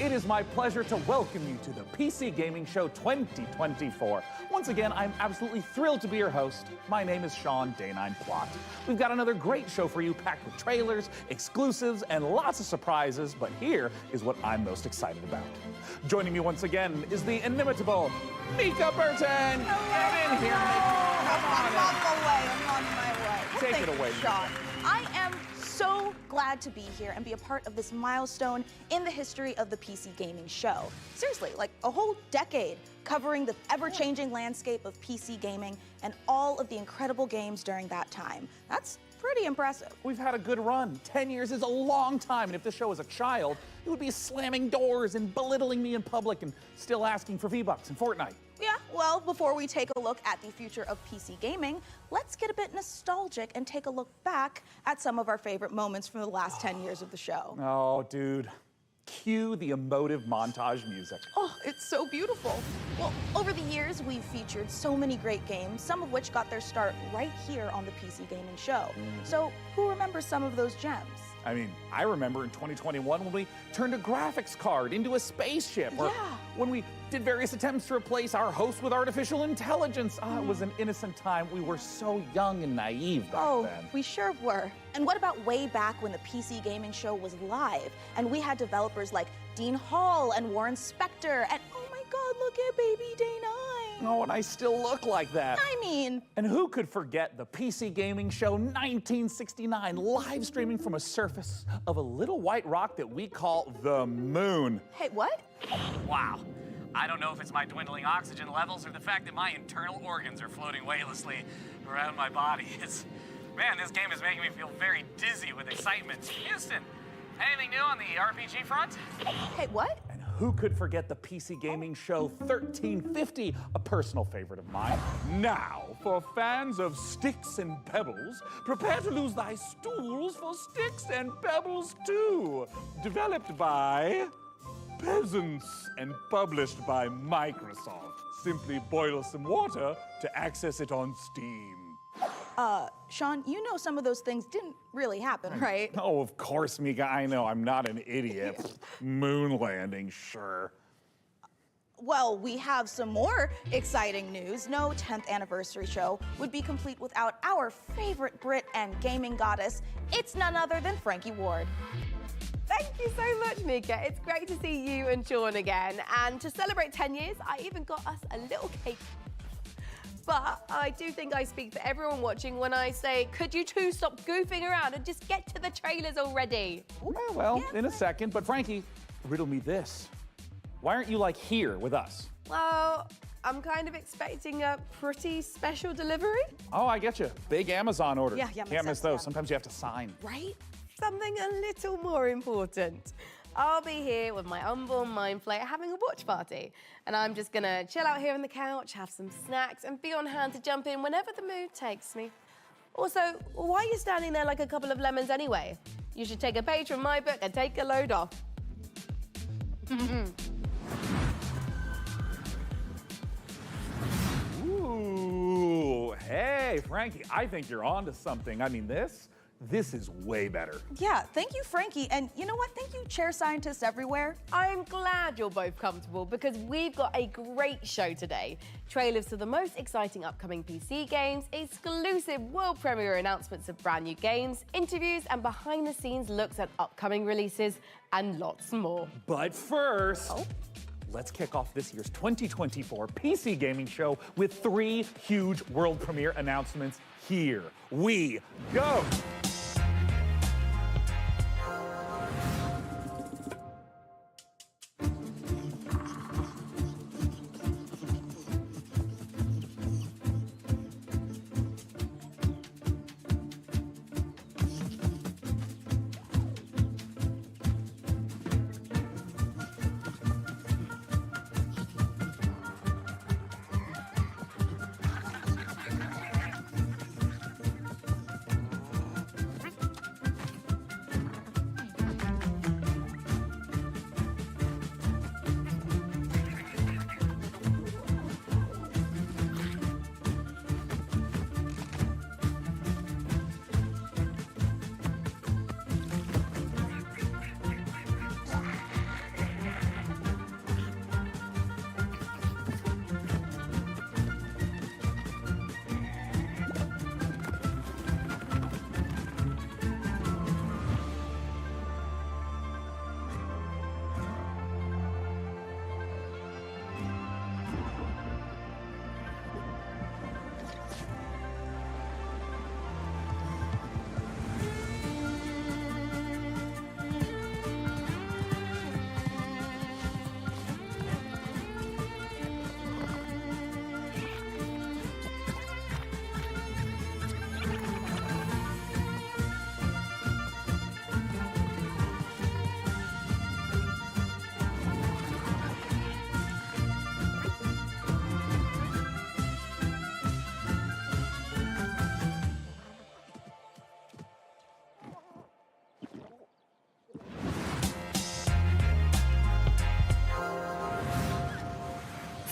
It is my pleasure to welcome you to the PC Gaming Show 2024. Once again, I'm absolutely thrilled to be your host. My name is Sean Day9 Plot. We've got another great show for you, packed with trailers, exclusives, and lots of surprises, but here is what I'm most excited about. Joining me once again is the inimitable Mika Burton. Get in here, Mika. I'm on my way. Take it away, Sean. I am so glad to be here and be a part of this milestone in the history of the PC Gaming Show. Seriously, like a whole decade covering the ever-changing landscape of PC gaming and all of the incredible games during that time. That's pretty impressive. We've had a good run. 10 years is a long time, and if this show was a child, it would be slamming doors and belittling me in public and still asking for V-Bucks in Fortnite. Yeah, well, before we take a look at the future of PC gaming, let's get a bit nostalgic and take a look back at some of our favorite moments from the last 10 years of the show. Oh, dude. Cue the emotive montage music. Oh, it's so beautiful. Well, over the years, we've featured so many great games, some of which got their start right here on the PC Gaming Show. So, who remembers some of those gems? I mean, I remember in 2021 when we turned a graphics card into a spaceship, or Yeah. when we did various attempts to replace our host with artificial intelligence. It was an innocent time. We were so young and naive back then. We sure were. And what about way back when the PC Gaming Show was live, and we had developers like Dean Hall and Warren Spector, and oh my God, look at baby Day9. Oh, and I still look like that. I mean, And who could forget the PC Gaming Show 1969, live streaming from a surface of a little white rock that we call the moon? hey, what? Wow. I don't know if it's my dwindling oxygen levels or the fact that my internal organs are floating weightlessly around my body. Man, this game is making me feel very dizzy with excitement. Houston, anything new on the RPG front? Hey, what? And who could forget the PC Gaming Show 1350, a personal favorite of mine? Now, for fans of sticks and pebbles, prepare to lose thy stools for sticks and pebbles too. Developed by peasants and published by Microsoft. Simply boil some water to access it on Steam. Sean, you know some of those things didn't really happen, right? Oh, of course, Mika, I know, I'm not an idiot. Moon landing, sure. Well, we have some more exciting news. No 10th anniversary show would be complete without our favorite Brit and gaming goddess. It's none other than Frankie Ward. Thank you so much, Mika. It's great to see you and Sean again. And to celebrate 10 years, I even got us a little cake. But I do think I speak for everyone watching when I say, could you two stop goofing around and just get to the trailers already? Yeah, well, in a second, but Frankie, riddle me this. Why aren't you, like, here with us? Well, I'm kind of expecting a pretty special delivery. Oh, I get you. Big Amazon order. Yeah, makes Can't miss sense, those. yeah. Sometimes you have to sign. Right? Something a little more important. I'll be here with my unborn mind flayer having a watch party. And I'm just gonna chill out here on the couch, have some snacks, and be on hand to jump in whenever the mood takes me. Also, why are you standing there like a couple of lemons anyway? You should take a page from my book and take a load off. Ooh, hey, Frankie, I think you're onto something. I mean, this is way better. Yeah, thank you, Frankie. And you know what? Thank you, chair scientists everywhere. I'm glad you're both comfortable because we've got a great show today. Trailers to the most exciting upcoming PC games, exclusive world premiere announcements of brand new games, interviews and behind the scenes looks at upcoming releases and lots more. But first, let's kick off this year's 2024 PC Gaming Show with 3 huge world premiere announcements. Here we go.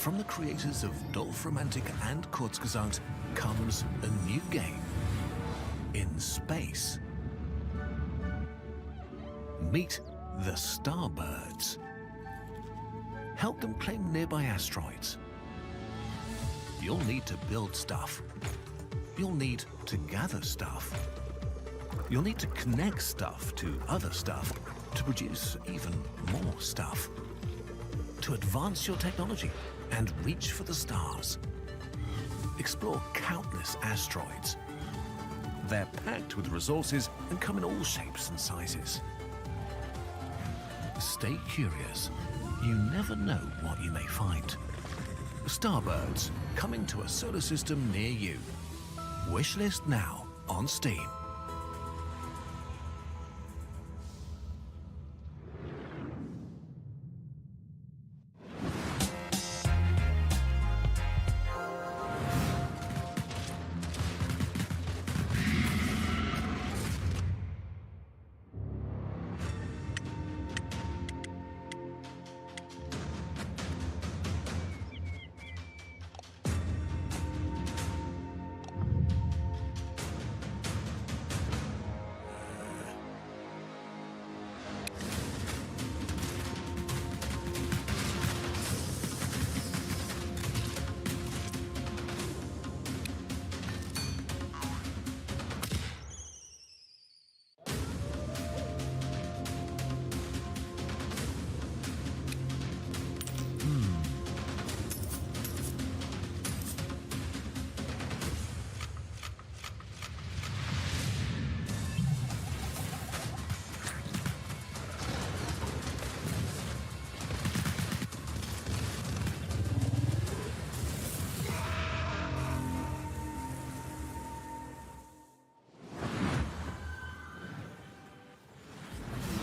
From the creators of Dorfromantik and Kurzgesagt comes a new game in space. Meet the Starbirds. Help them claim nearby asteroids. You'll need to build stuff. You'll need to gather stuff. You'll need to connect stuff to other stuff to produce even more stuff. To advance your technology and reach for the stars. Explore countless asteroids. They're packed with resources and come in all shapes and sizes. Stay curious. You never know what you may find. Starbirds, coming to a solar system near you. Wishlist now on Steam.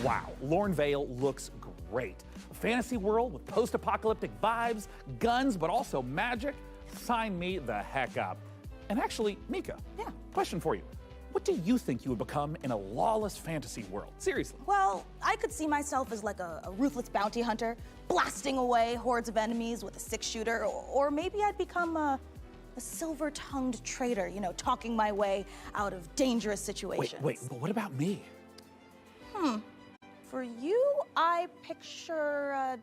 Wow, Lornvale looks great. A fantasy world with post-apocalyptic vibes, guns, but also magic. Sign me the heck up. And actually, Mika, question for you. What do you think you would become in a lawless fantasy world? Seriously. Well, I could see myself as like a ruthless bounty hunter, blasting away hordes of enemies with a six-shooter, or maybe I'd become a silver-tongued traitor, you know, talking my way out of dangerous situations. Wait, but what about me? For you, I picture a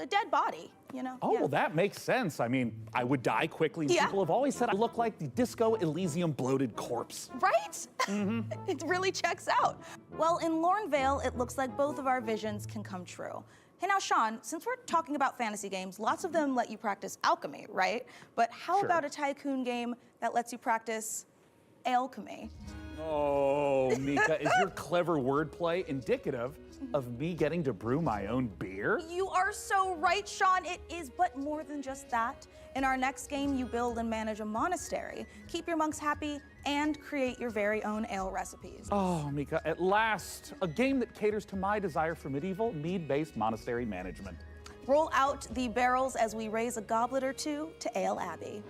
dead body, you know? Oh, Yeah. well, that makes sense. I mean, I would die quickly. Yeah. People have always said I look like the Disco Elysium bloated corpse. Right? It really checks out. Well, in Lornvale, it looks like both of our visions can come true. Hey, now, Sean, since we're talking about fantasy games, lots of them let you practice alchemy, right? But how Sure. about a tycoon game that lets you practice alchemy? Oh, Mika, is your clever wordplay indicative of me getting to brew my own beer? You are so right, Sean. It is, but more than just that. In our next game, you build and manage a monastery, keep your monks happy, and create your very own ale recipes. Oh, Mika, at last, a game that caters to my desire for medieval, mead-based monastery management. Roll out the barrels as we raise a goblet or two to Ale Abbey.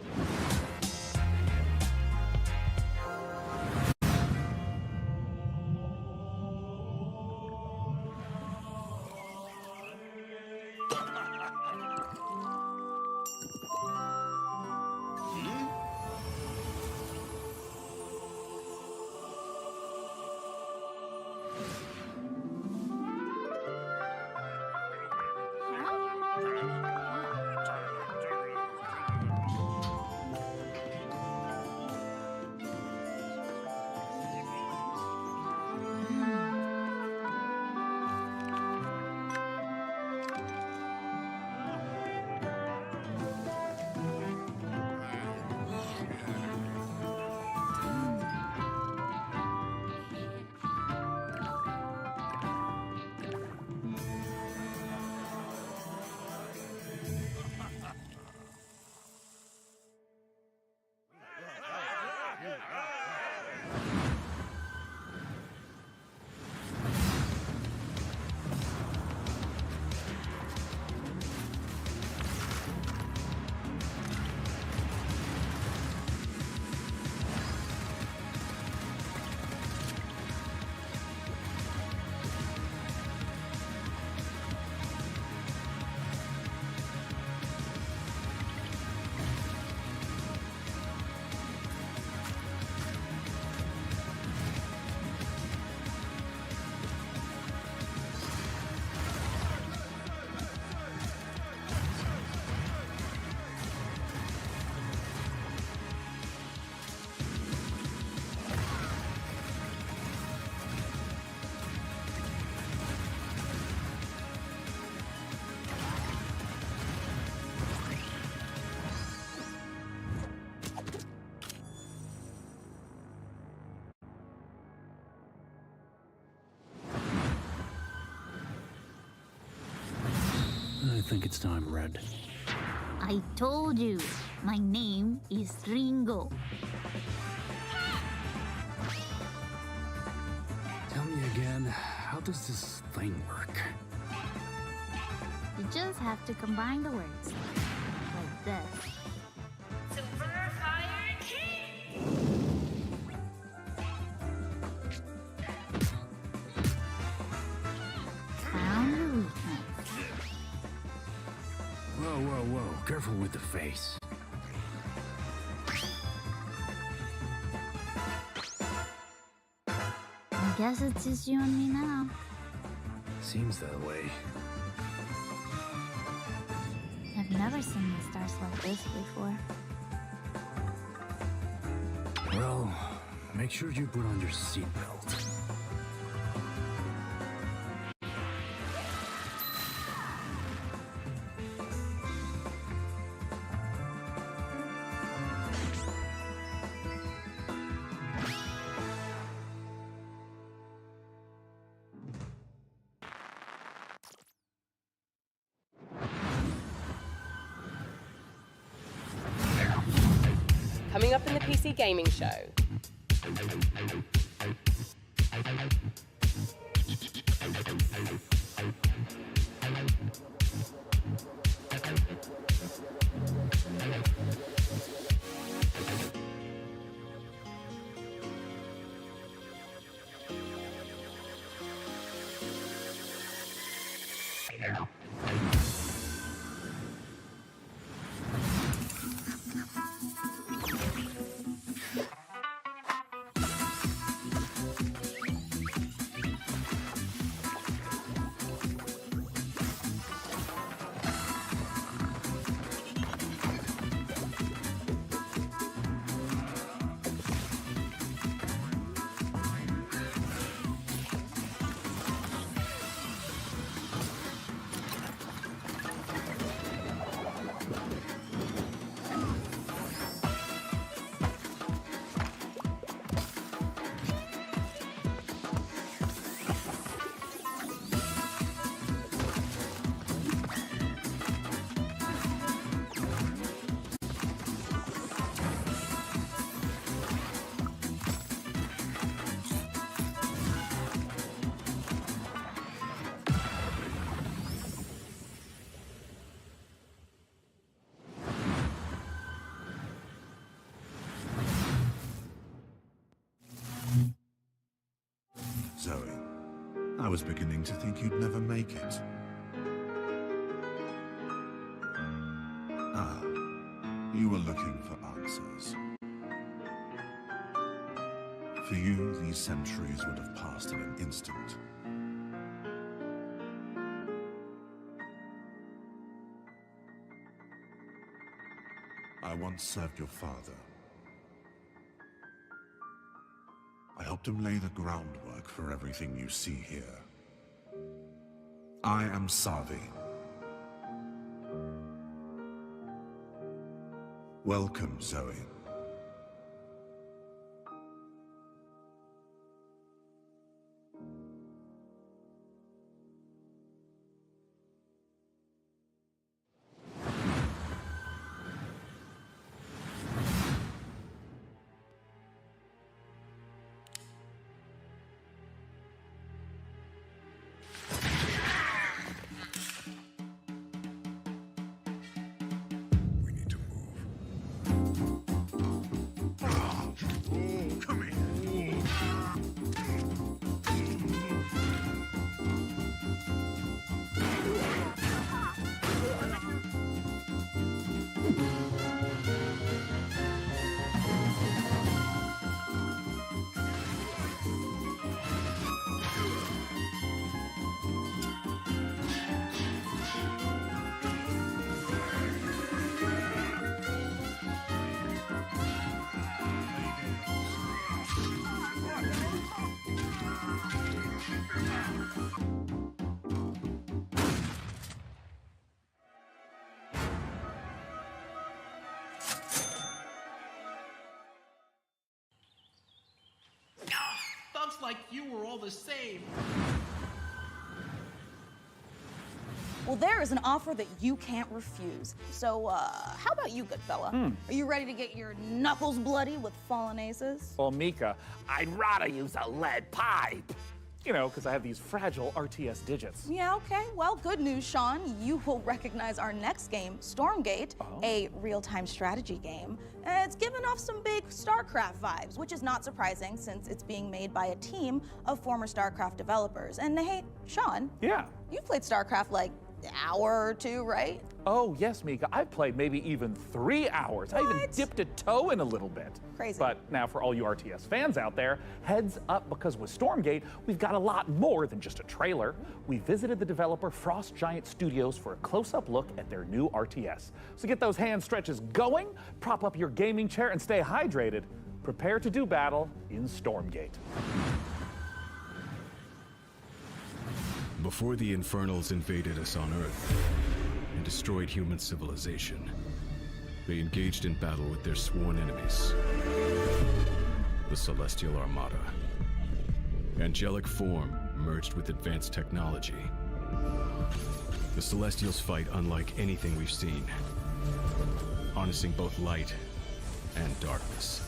think it's time, Red? I told you, my name is Ringo. Tell me again, how does this thing work? You just have to combine the words. Like this. Super Fire King! Found the weakness. Whoa, whoa, whoa. Careful with the face. I guess it's just you and me now. Seems that way. I've never seen the stars like this before. Well, make sure you put on your seatbelt. Coming up in the PC Gaming Show. Zoe, I was beginning to think you'd never make it. Ah, you were looking for answers. For you, these centuries would have passed in an instant. I once served your father. I helped him lay the groundwork for everything you see here. I am Savi. Welcome, Zoe. We need to move. Come here. Thugs like you were all the same. Well, there is an offer that you can't refuse. So, how about you, good fella? Are you ready to get your knuckles bloody with fallen aces? Well, Mika, I'd rather use a lead pipe. You know, because I have these fragile RTS digits. Yeah, okay. Well, good news, Sean. You will recognize our next game, Stormgate, a real-time strategy game. It's giving off some big StarCraft vibes, which is not surprising since it's being made by a team of former StarCraft developers. And hey, Sean. Yeah. You've played StarCraft like an hour or two, right? Oh, yes, Mika. I've played maybe even 3 hours. I even dipped a toe in a little bit. Crazy. But now for all you RTS fans out there, heads up, because with Stormgate, we've got a lot more than just a trailer. We visited the developer Frost Giant Studios for a close-up look at their new RTS. So get those hand stretches going, prop up your gaming chair, and stay hydrated. Prepare to do battle in Stormgate. Before the Infernals invaded us on Earth and destroyed human civilization, they engaged in battle with their sworn enemies, the Celestial Armada. Angelic form merged with advanced technology. The Celestials fight unlike anything we've seen, harnessing both light and darkness.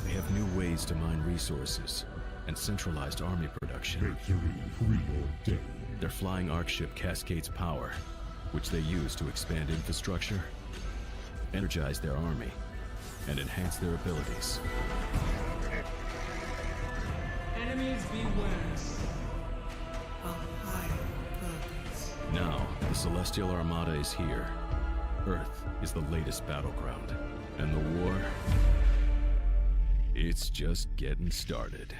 They have new ways to mine resources and centralized army production. Their flying arc ship cascades power, which they use to expand infrastructure, energize their army, and enhance their abilities. Enemies beware. A higher purpose. Now, the Celestial Armada is here. Earth is the latest battleground, and the war, it's just getting started.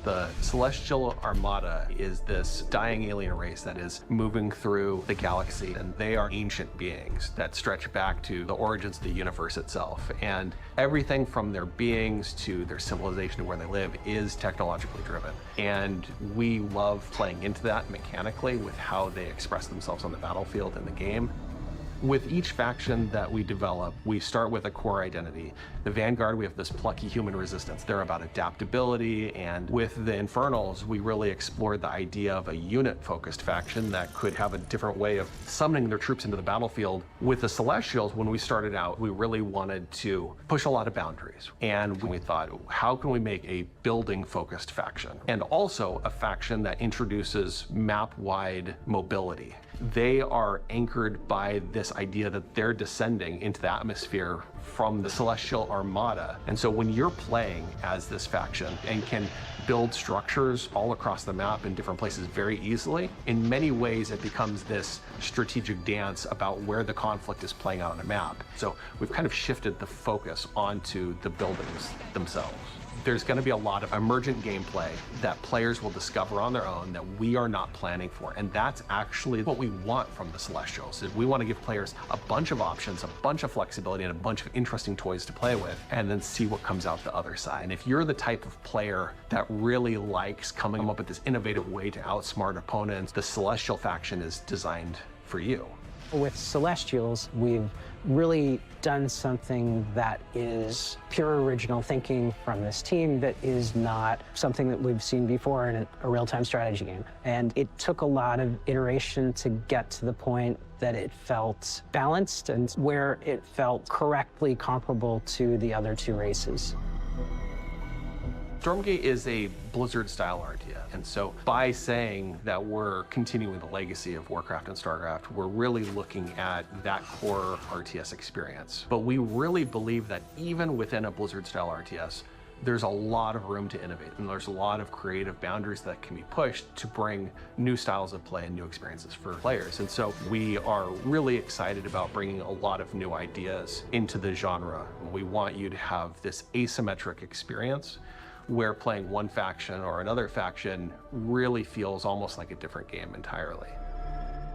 The Celestial Armada is this dying alien race that is moving through the galaxy, and they are ancient beings that stretch back to the origins of the universe itself. And everything from their beings to their civilization to where they live is technologically driven. And we love playing into that mechanically with how they express themselves on the battlefield in the game. With each faction that we develop, we start with a core identity. The Vanguard, we have this plucky human resistance. They're about adaptability, and with the Infernals, we really explored the idea of a unit-focused faction that could have a different way of summoning their troops into the battlefield. With the Celestials, when we started out, we really wanted to push a lot of boundaries. And we thought, how can we make a building-focused faction? And also a faction that introduces map-wide mobility. They are anchored by this idea that they're descending into the atmosphere from the Celestial Armada. And so when you're playing as this faction and can build structures all across the map in different places very easily, in many ways it becomes this strategic dance about where the conflict is playing out on a map. So we've kind of shifted the focus onto the buildings themselves. There's going to be a lot of emergent gameplay that players will discover on their own that we are not planning for. And that's actually what we want from the Celestials. Is we want to give players a bunch of options, a bunch of flexibility, and a bunch of interesting toys to play with, and then see what comes out the other side. And if you're the type of player that really likes coming up with this innovative way to outsmart opponents, the Celestial faction is designed for you. With Celestials, we've really done something that is pure original thinking from this team that is not something that we've seen before in a real-time strategy game. And it took a lot of iteration to get to the point that it felt balanced and where it felt correctly comparable to the other two races. Stormgate is a Blizzard-style RTS, and so by saying that we're continuing the legacy of Warcraft and StarCraft, we're really looking at that core RTS experience. But we really believe that even within a Blizzard-style RTS, there's a lot of room to innovate, and there's a lot of creative boundaries that can be pushed to bring new styles of play and new experiences for players. And so we are really excited about bringing a lot of new ideas into the genre. We want you to have this asymmetric experience where playing one faction or another faction really feels almost like a different game entirely.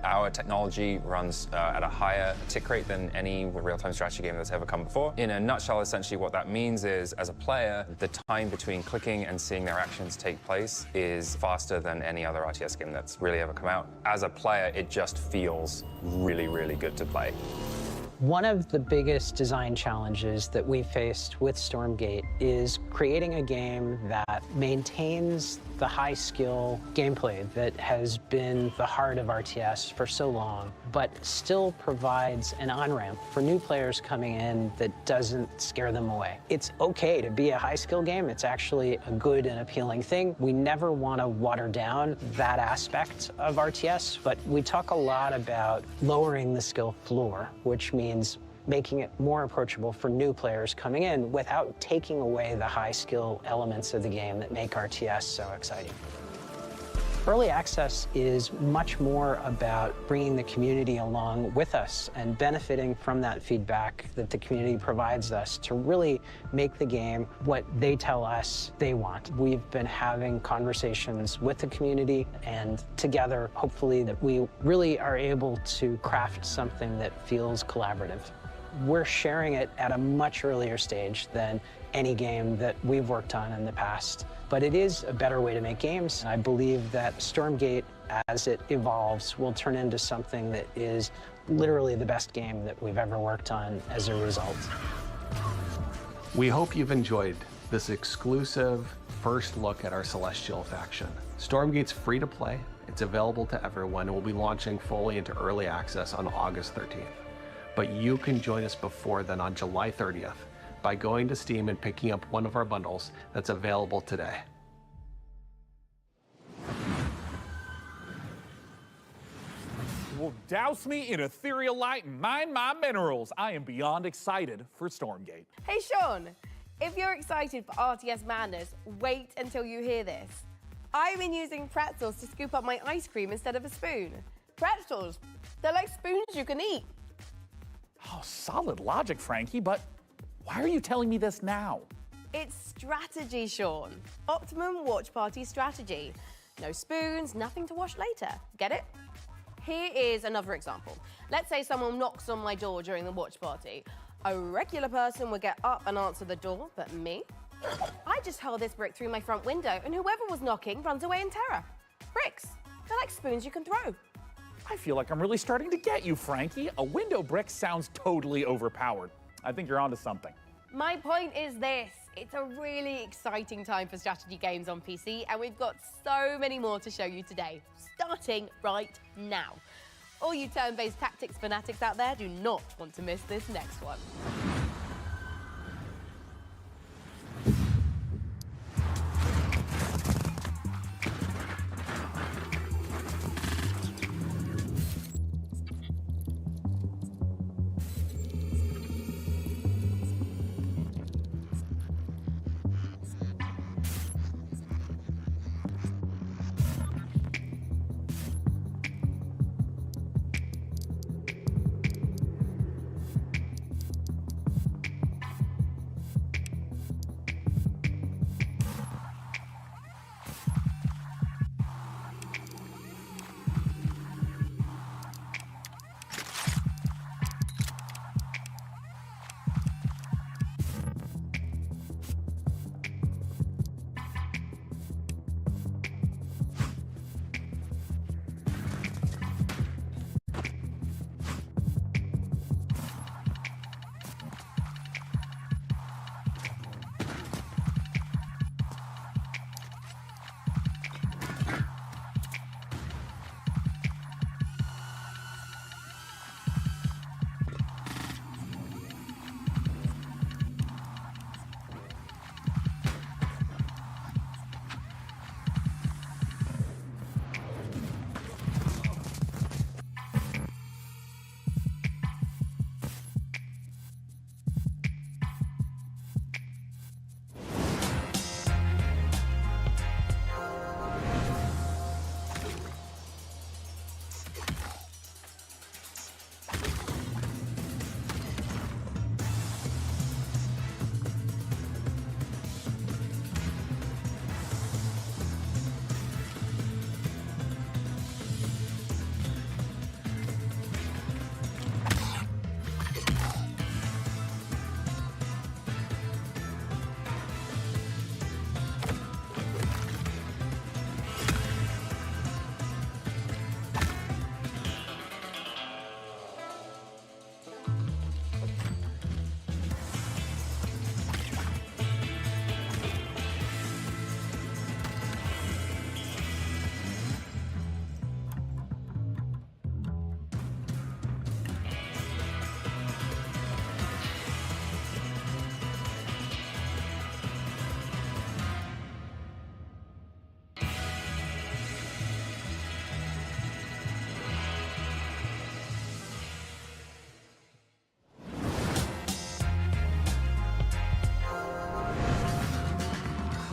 Our technology runs at a higher tick rate than any real-time strategy game that's ever come before. In a nutshell, essentially what that means is, as a player, the time between clicking and seeing their actions take place is faster than any other RTS game that's really ever come out. As a player, it just feels really, really good to play. One of the biggest design challenges that we faced with Stormgate is creating a game that maintains the high-skill gameplay that has been the heart of RTS for so long, but still provides an on-ramp for new players coming in that doesn't scare them away. It's okay to be a high-skill game. It's actually a good and appealing thing. We never want to water down that aspect of RTS, but we talk a lot about lowering the skill floor, which means making it more approachable for new players coming in without taking away the high-skill elements of the game that make RTS so exciting. Early access is much more about bringing the community along with us and benefiting from that feedback that the community provides us to really make the game what they tell us they want. We've been having conversations with the community, and together, hopefully, that we really are able to craft something that feels collaborative. We're sharing it at a much earlier stage than any game that we've worked on in the past. But it is a better way to make games. And I believe that Stormgate, as it evolves, will turn into something that is literally the best game that we've ever worked on as a result. We hope you've enjoyed this exclusive first look at our Celestial faction. Stormgate's free to play. It's available to everyone and will be launching fully into early access on August 13th. But you can join us before then on July 30th by going to Steam and picking up one of our bundles that's available today. Well, douse me in ethereal light and mine my minerals. I am beyond excited for Stormgate. Hey, Sean, if you're excited for RTS madness, wait until you hear this. I've been using pretzels to scoop up my ice cream instead of a spoon. Pretzels, they're like spoons you can eat. Oh, solid logic, Frankie, but why are you telling me this now? It's strategy, Sean. Optimum watch party strategy. No spoons, nothing to wash later. Get it? Here is another example. Let's say someone knocks on my door during the watch party. A regular person would get up and answer the door, but me? I just hurl this brick through my front window, and whoever was knocking runs away in terror. Bricks, they're like spoons you can throw. I feel like I'm really starting to get you, Frankie. A window brick sounds totally overpowered. I think you're onto something. My point is this. It's a really exciting time for strategy games on PC, and we've got so many more to show you today, starting right now. All you turn-based tactics fanatics out there do not want to miss this next one.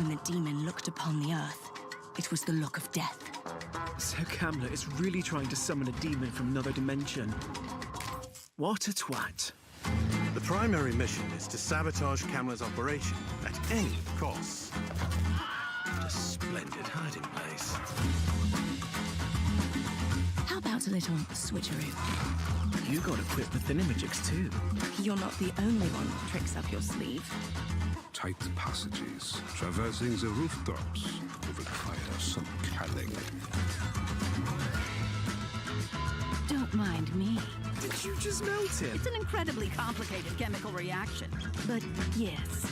when the demon looked upon the earth, it was the look of death. So Kamla is really trying to summon a demon from another dimension. What a twat. The primary mission is to sabotage Kamla's operation at any cost. What a splendid hiding place. How about a little switcheroo? You got equipped with Thinamajigs too. You're not the only one with tricks up your sleeve. Tight passages, traversing the rooftops, will require some cunning. Don't mind me. Did you just melt it? It's an incredibly complicated chemical reaction. But yes.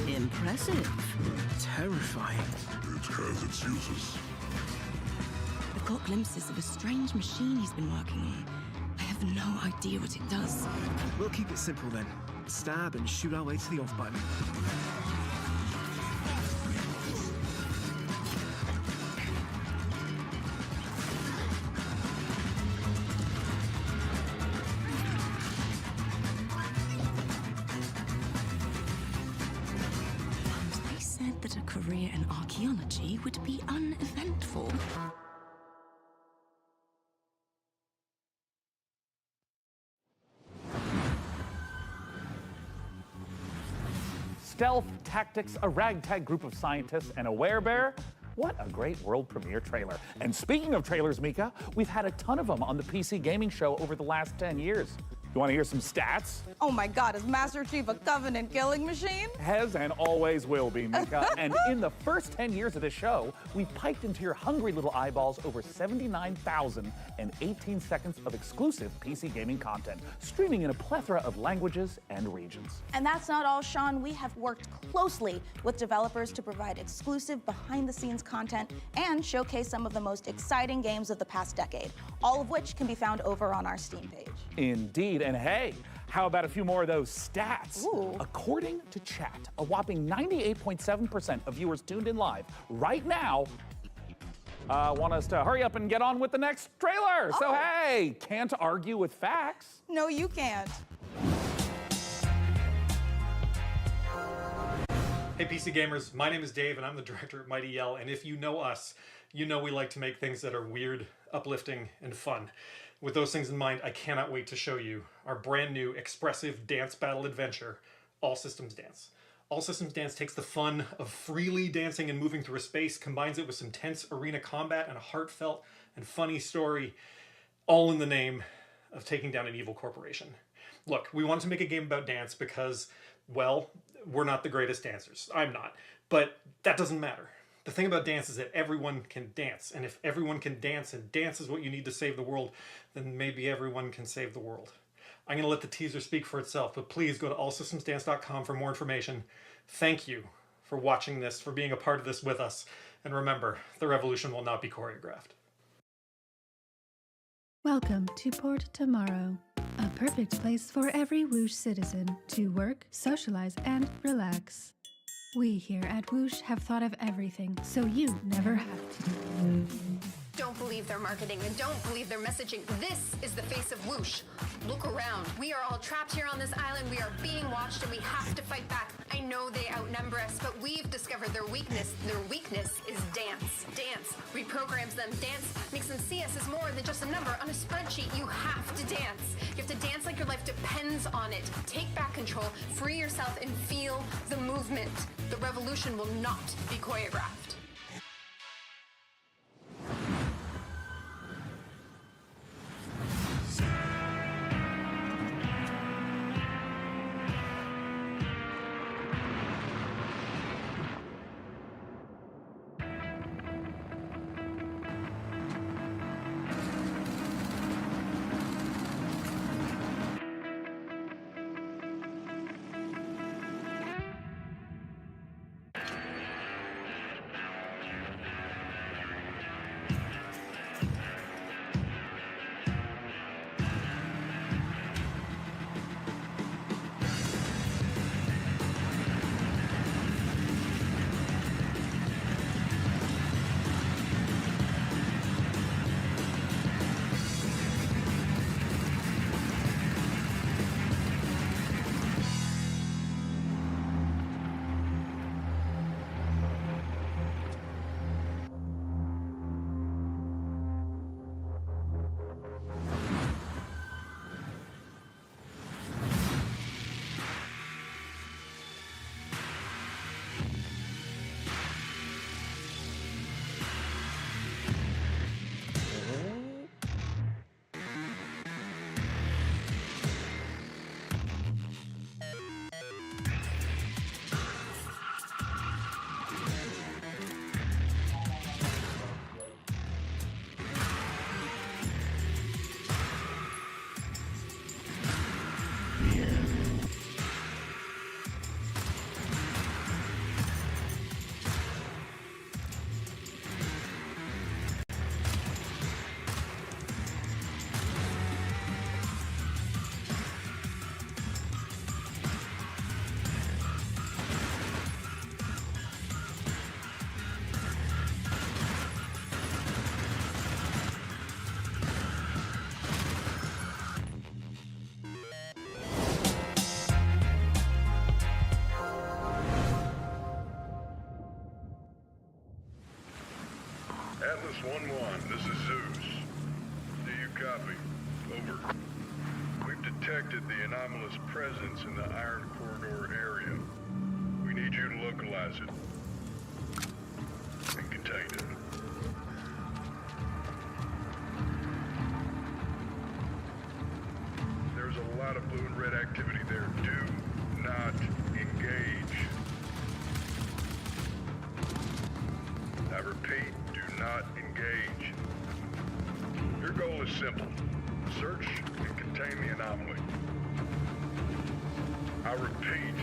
Impressive. Terrifying. It has its uses. I've got glimpses of a strange machine he's been working on. I have no idea what it does. We'll keep it simple then. Stab and shoot our way to the off button. They said that a career in archaeology would be uneventful. Stealth, tactics, a ragtag group of scientists, and a werebear. What a great world premiere trailer. And speaking of trailers, Mika, we've had a ton of them on the PC gaming show over the last 10 years. You want to hear some stats? Oh my God, is Master Chief a Covenant killing machine? Has and always will be, Mika. And in the first 10 years of this show, we've piped into your hungry little eyeballs over 79,018 seconds of exclusive PC gaming content, streaming in a plethora of languages and regions. And that's not all, Sean. We have worked closely with developers to provide exclusive behind-the-scenes content and showcase some of the most exciting games of the past decade, all of which can be found over on our Steam page. Indeed, and hey, how about a few more of those stats? Ooh. According to chat, a whopping 98.7% of viewers tuned in live right now want us to hurry up and get on with the next trailer. So hey, can't argue with facts. No, you can't. Hey PC gamers, my name is Dave and I'm the director at Mighty Yell, and if you know us, you know we like to make things that are weird, uplifting, and fun. With those things in mind, I cannot wait to show you our brand new expressive dance battle adventure, All Systems Dance. All Systems Dance takes the fun of freely dancing and moving through a space, combines it with some tense arena combat and a heartfelt and funny story, all in the name of taking down an evil corporation. Look, we wanted to make a game about dance because, well, we're not the greatest dancers. I'm not. But that doesn't matter. The thing about dance is that everyone can dance, and if everyone can dance and dance is what you need to save the world, then maybe everyone can save the world. I'm going to let the teaser speak for itself, but please go to allsystemsdance.com for more information. Thank you for watching this, for being a part of this with us, and remember, the revolution will not be choreographed. Welcome to Port Tomorrow, a perfect place for every Whoosh citizen to work, socialize, and relax. We here at Whoosh have thought of everything, so you never have to. Don't believe their marketing and don't believe their messaging. This is the face of Whoosh. Look around. We are all trapped here on this island. We are being watched and we have to fight back. I know they outnumber us, but we've discovered their weakness. Their weakness is dance. Dance reprograms them. Dance makes them see us as more than just a number on a spreadsheet. You have to dance. You have to dance like your life depends on it. Take back control, free yourself, and feel the movement. The revolution will not be choreographed. Atlas 1-1, this is Zeus. Do you copy? Over. We've detected the anomalous presence in the Iron Corridor area. We need you to localize it and contain it. There's a lot of blue and red activity there. Do not engage. I repeat, do not engage. Your goal is simple. Search and contain the anomaly. I repeat,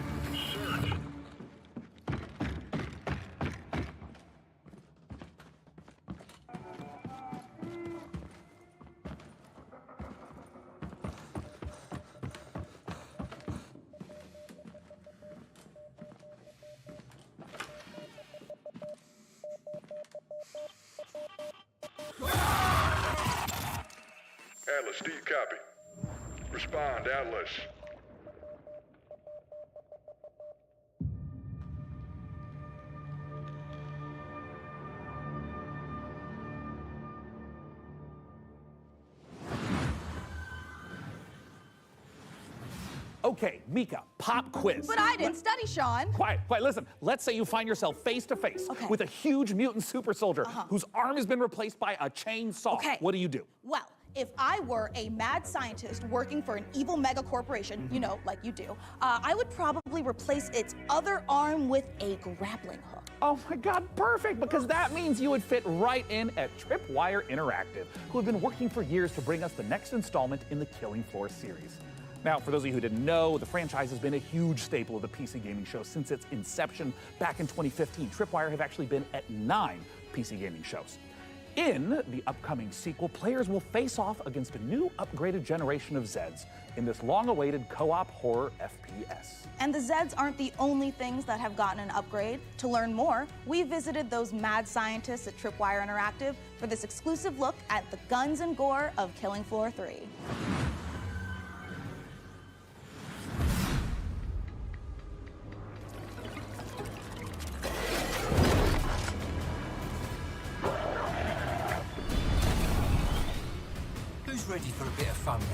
search. Atlas, do you copy? Respond, Atlas. Okay, Mika, pop quiz. But I didn't study, Sean. Quiet, quiet, listen. Let's say you find yourself face to face with a huge mutant super soldier whose arm has been replaced by a chainsaw. Okay. What do you do? Well, if I were a mad scientist working for an evil mega corporation, you know, like you do, I would probably replace its other arm with a grappling hook. Oh my God, perfect, because that means you would fit right in at Tripwire Interactive, who have been working for years to bring us the next installment in the Killing Floor series. Now, for those of you who didn't know, the franchise has been a huge staple of the PC gaming show since its inception back in 2015. Tripwire have actually been at 9 PC gaming shows. In the upcoming sequel, players will face off against a new upgraded generation of Zeds in this long-awaited co-op horror FPS. And the Zeds aren't the only things that have gotten an upgrade. To learn more, we visited those mad scientists at Tripwire Interactive for this exclusive look at the guns and gore of Killing Floor 3. Who's ready for a bit of fun then?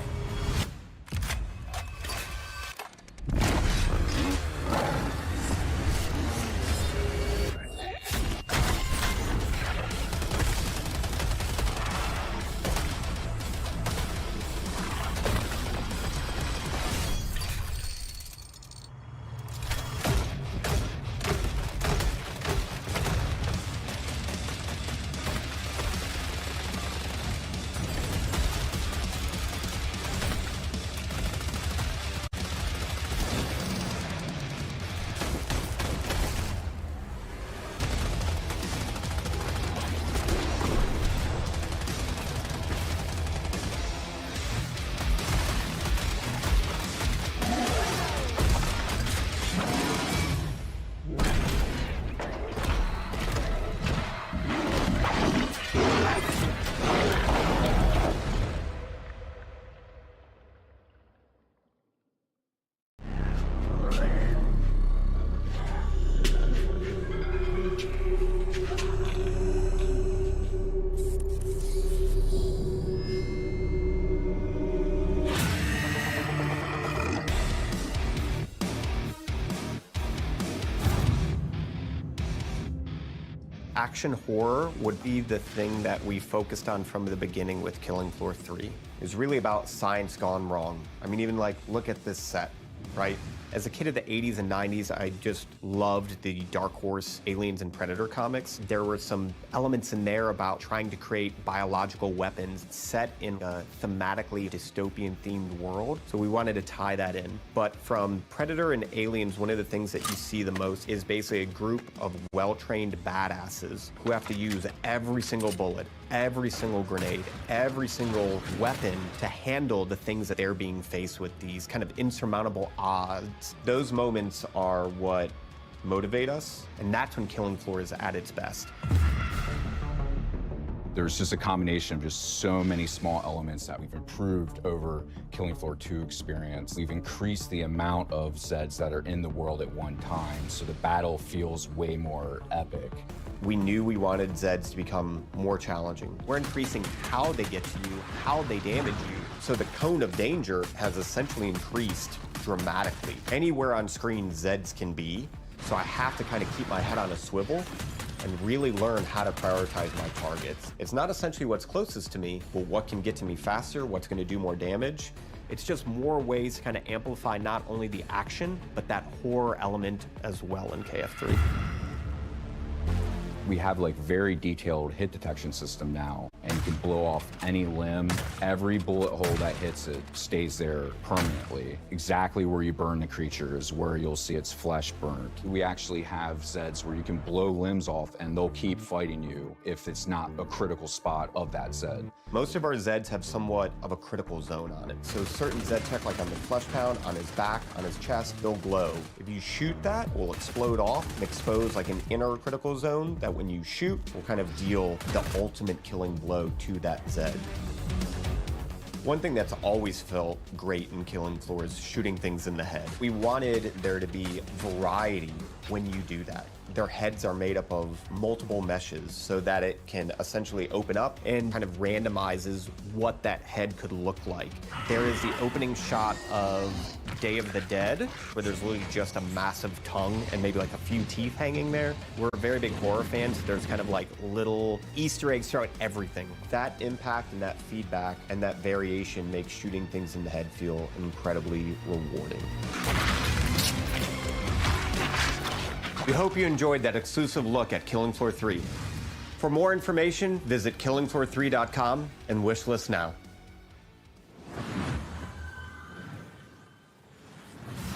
Action horror would be the thing that we focused on from the beginning with Killing Floor 3. It was really about science gone wrong. I mean, even like, look at this set, right? As a kid of the 80s and 90s, I just loved the Dark Horse Aliens and Predator comics. There were some elements in there about trying to create biological weapons set in a thematically dystopian themed world. So we wanted to tie that in. But from Predator and Aliens, one of the things that you see the most is basically a group of well-trained badasses who have to use every single bullet, every single grenade, every single weapon to handle the things that they're being faced with, these kind of insurmountable odds. Those moments are what motivate us, and that's when Killing Floor is at its best. There's just a combination of just so many small elements that we've improved over Killing Floor 2 experience. We've increased the amount of Zeds that are in the world at one time, so the battle feels way more epic. We knew we wanted Zeds to become more challenging. We're increasing how they get to you, how they damage you, so the cone of danger has essentially increased dramatically. Anywhere on screen Zeds can be, so I have to kind of keep my head on a swivel and really learn how to prioritize my targets. It's not essentially what's closest to me, but what can get to me faster, what's gonna do more damage. It's just more ways to kind of amplify not only the action, but that horror element as well in KF3. We have like very detailed hit detection system now, and you can blow off any limb. Every bullet hole that hits it stays there permanently. Exactly where you burn the creature is where you'll see its flesh burnt. We actually have Zeds where you can blow limbs off and they'll keep fighting you if it's not a critical spot of that Zed. Most of our Zeds have somewhat of a critical zone on it. So certain Zed tech, like on the Flesh Pound, on his back, on his chest, they'll glow. If you shoot that, it will explode off and expose like an inner critical zone that when you shoot will kind of deal the ultimate killing blow to that Zed. One thing that's always felt great in Killing Floor is shooting things in the head. We wanted there to be variety when you do that. Their heads are made up of multiple meshes so that it can essentially open up and kind of randomizes what that head could look like. There is the opening shot of Day of the Dead, where there's literally just a massive tongue and maybe like a few teeth hanging there. We're very big horror fans, so there's kind of like little Easter eggs throughout everything. That impact and that feedback and that variation makes shooting things in the head feel incredibly rewarding. We hope you enjoyed that exclusive look at Killing Floor 3. For more information, visit killingfloor3.com and wishlist now.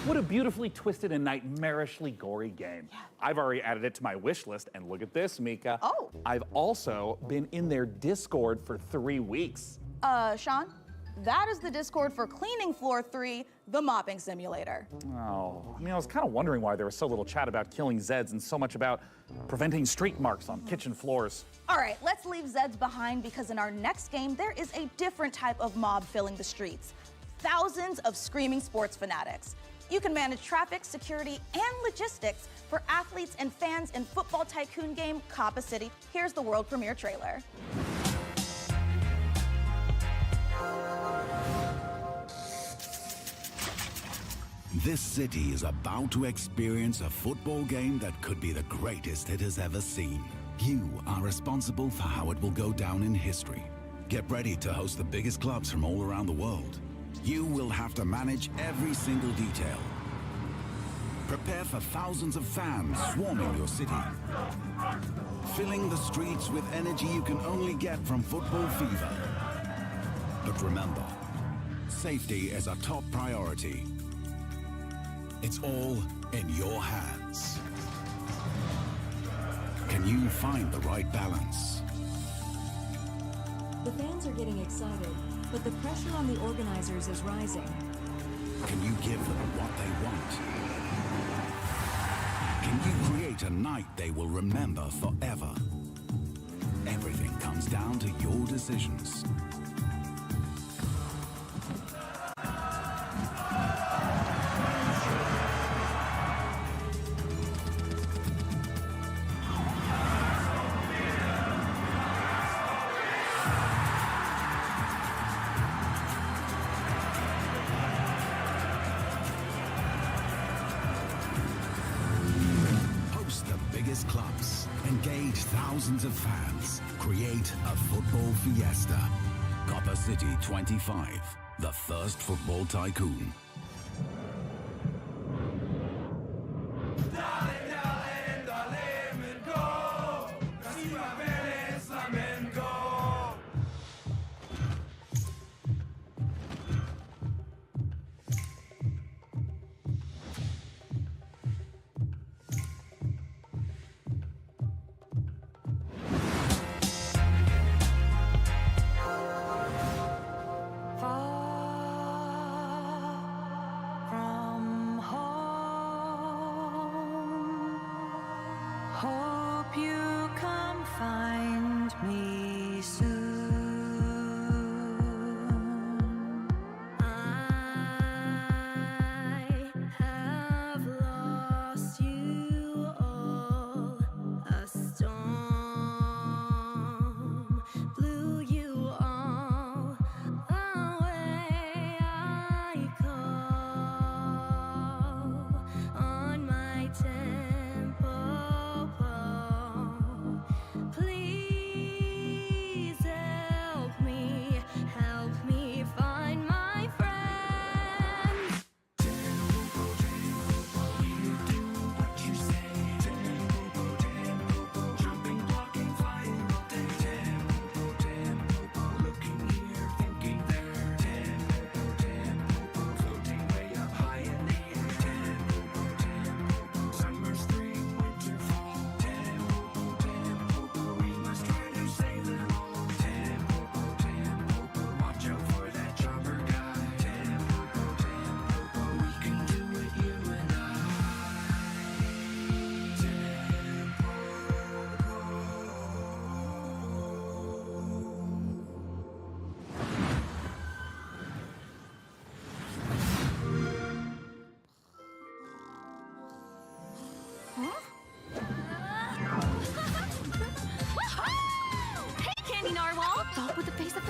What a beautifully twisted and nightmarishly gory game. Yeah. I've already added it to my wish list, and look at this, Mika. Oh. I've also been in their Discord for 3 weeks. Sean, that is the Discord for Cleaning Floor 3, the mopping simulator. Oh, I mean, I was kind of wondering why there was so little chat about killing Zeds and so much about preventing streak marks on kitchen floors. All right, let's leave Zeds behind because in our next game, there is a different type of mob filling the streets. Thousands of screaming sports fanatics. You can manage traffic, security, and logistics for athletes and fans in football tycoon game Coppa City. Here's the world premiere trailer. This city is about to experience a football game that could be the greatest it has ever seen. You are responsible for how it will go down in history. Get ready to host the biggest clubs from all around the world. You will have to manage every single detail. Prepare for thousands of fans swarming your city, filling the streets with energy you can only get from football fever. But remember, safety is a top priority. It's all in your hands. Can you find the right balance? The fans are getting excited, but the pressure on the organizers is rising. Can you give them what they want? Can you create a night they will remember forever? Everything comes down to your decisions. Clubs, engage thousands of fans, create a football fiesta. Coppa City 25, the first football tycoon. Hope you come find me soon. I have lost you all. A storm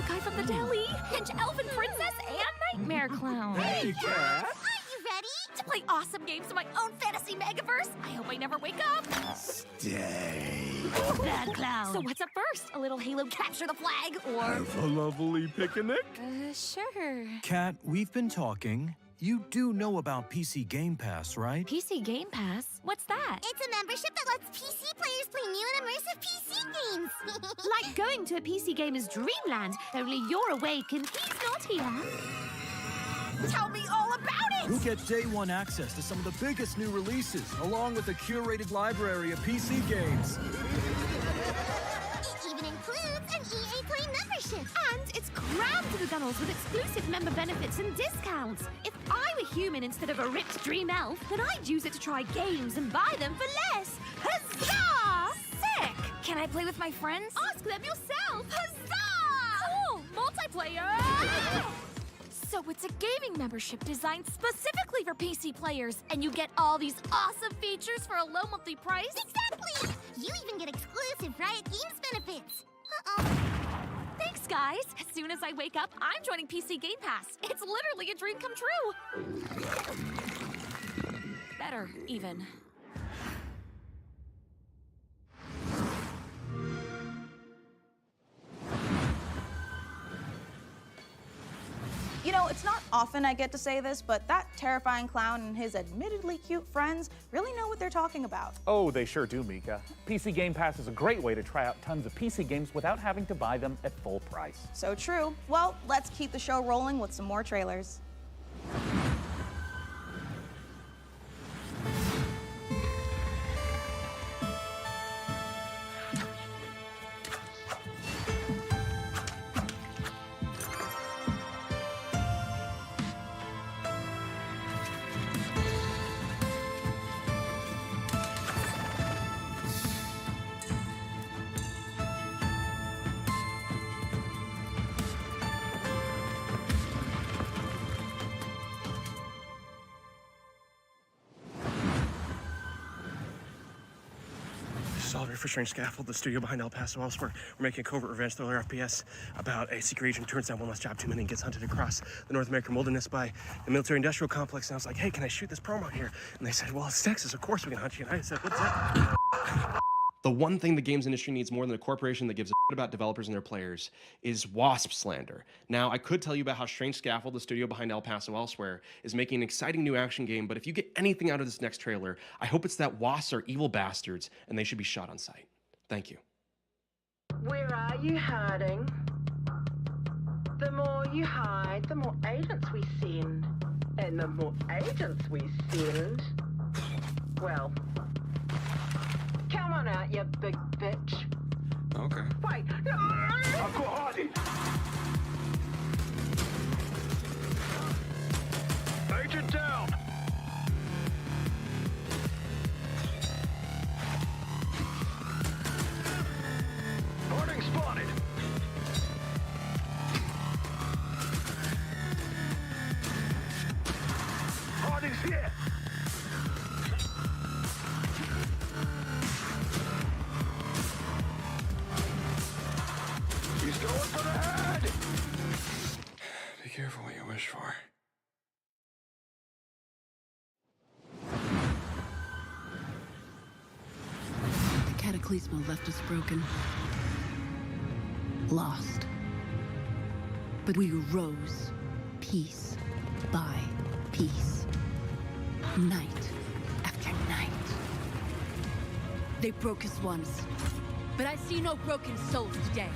the guy from the deli, Pinch Elfin Princess, and Nightmare Clown. Hey, Cat. Are you ready to play awesome games in my own fantasy megaverse? I hope I never wake up. Stay. Bad Clown. So what's up first? A little Halo capture the flag, or... Have a lovely picnic. Sure. Kat, we've been talking. You do know about PC Game Pass, right? PC Game Pass? What's that? It's a membership that lets PC players play new and immersive PC games. Like going to a PC gamer's dreamland, only you're awake and he's not here. Tell me all about it! You'll get day one access to some of the biggest new releases, along with a curated library of PC games. It even includes an EA Play membership. And it's crammed to the gunnels with exclusive member benefits and discounts. If I were human instead of a ripped dream elf, then I'd use it to try games and buy them for less. Huzzah! Sick! Can I play with my friends? Ask them yourself! Huzzah! Cool! Multiplayer! So it's a gaming membership designed specifically for PC players, and you get all these awesome features for a low monthly price? Exactly! You even get exclusive Riot Games benefits. Uh-oh. Thanks, guys. As soon as I wake up, I'm joining PC Game Pass. It's literally a dream come true. Better, even. You know, it's not often I get to say this, but that terrifying clown and his admittedly cute friends really know what they're talking about. Oh, they sure do, Mika. PC Game Pass is a great way to try out tons of PC games without having to buy them at full price. So true. Well, let's keep the show rolling with some more trailers. Oliver for Strange Scaffold, the studio behind El Paso elsewhere. We're making a covert revenge thriller FPS about a secret agent who turns down one last job too many and gets hunted across the North American wilderness by the military-industrial complex. And I was like, hey, can I shoot this promo here? And they said, well, it's Texas, of course we can hunt you. And I said, what's that? The one thing the games industry needs more than a corporation that gives a shit about developers and their players is WASP slander. Now, I could tell you about how Strange Scaffold, the studio behind El Paso elsewhere, is making an exciting new action game, but if you get anything out of this next trailer, I hope it's that WASPs are evil bastards and they should be shot on sight. Thank you. Where are you hiding? The more you hide, the more agents we send. And the more agents we send, well, come on out, you big bitch. Okay. Wait! I've got Hardy! Agent down! Harding spotted! Harding's here! He's going for the head! Be careful what you wish for. The Cataclysma left us broken. Lost. But we rose, piece by piece. Night after night. They broke us once, but I see no broken souls today.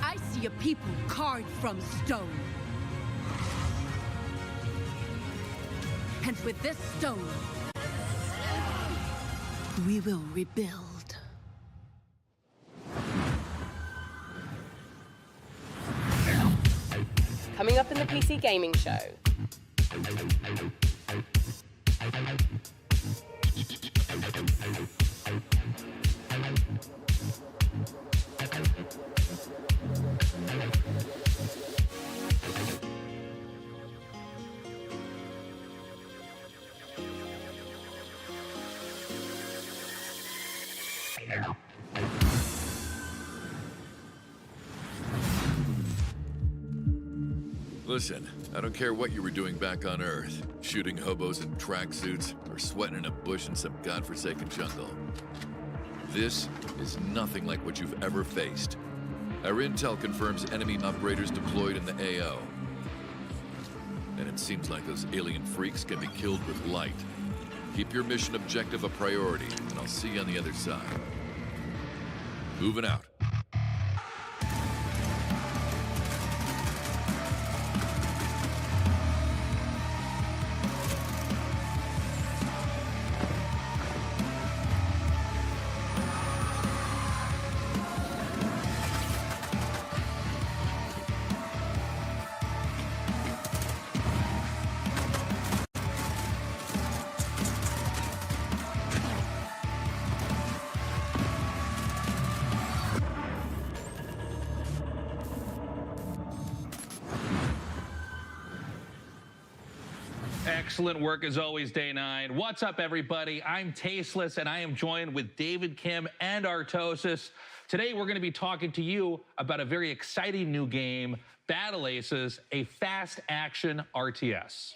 I see a people carved from stone. And with this stone, we will rebuild. Coming up in the PC Gaming Show. Listen, I don't care what you were doing back on Earth, shooting hobos in tracksuits or sweating in a bush in some godforsaken jungle. This is nothing like what you've ever faced. Our intel confirms enemy operators deployed in the AO. And it seems like those alien freaks can be killed with light. Keep your mission objective a priority, and I'll see you on the other side. Moving out. Excellent work as always, Day 9. What's up, everybody? I'm Tasteless, and I am joined with David Kim and Artosis. Today, we're going to be talking to you about a very exciting new game, Battle Aces, a fast-action RTS.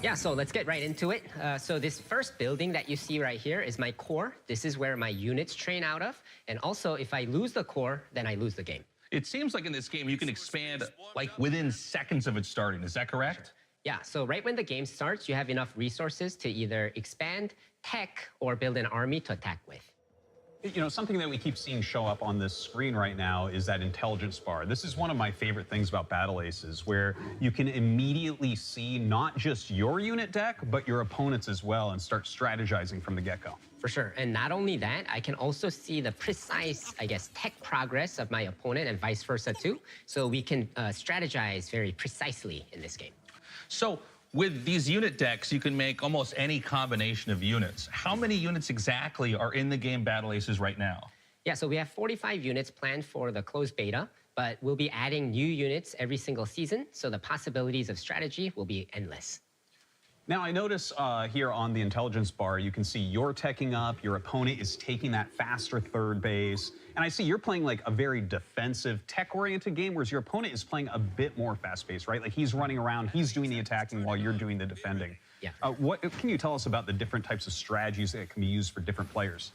Yeah, so let's get right into it. So this first building that you see right here is my core. This is where my units train out of. And also, if I lose the core, then I lose the game. It seems like in this game, you can expand like within seconds of it starting. Is that correct? Yeah, so right when the game starts, you have enough resources to either expand, tech, or build an army to attack with. You know, something that we keep seeing show up on this screen right now is that intelligence bar. This is one of my favorite things about Battle Aces, where you can immediately see not just your unit deck, but your opponent's as well, and start strategizing from the get-go. For sure, and not only that, I can also see the precise, I guess, tech progress of my opponent and vice versa too. So we can strategize very precisely in this game. So with these unit decks, you can make almost any combination of units. How many units exactly are in the game Battle Aces right now? Yeah, so we have 45 units planned for the closed beta, but we'll be adding new units every single season, so the possibilities of strategy will be endless. Now, I notice here on the intelligence bar, you can see you're teching up, your opponent is taking that faster third base, and I see you're playing like a very defensive, tech-oriented game, whereas your opponent is playing a bit more fast-paced, right? Like he's running around, he's doing the attacking while you're doing the defending. Yeah. What can you tell us about the different types of strategies that can be used for different players?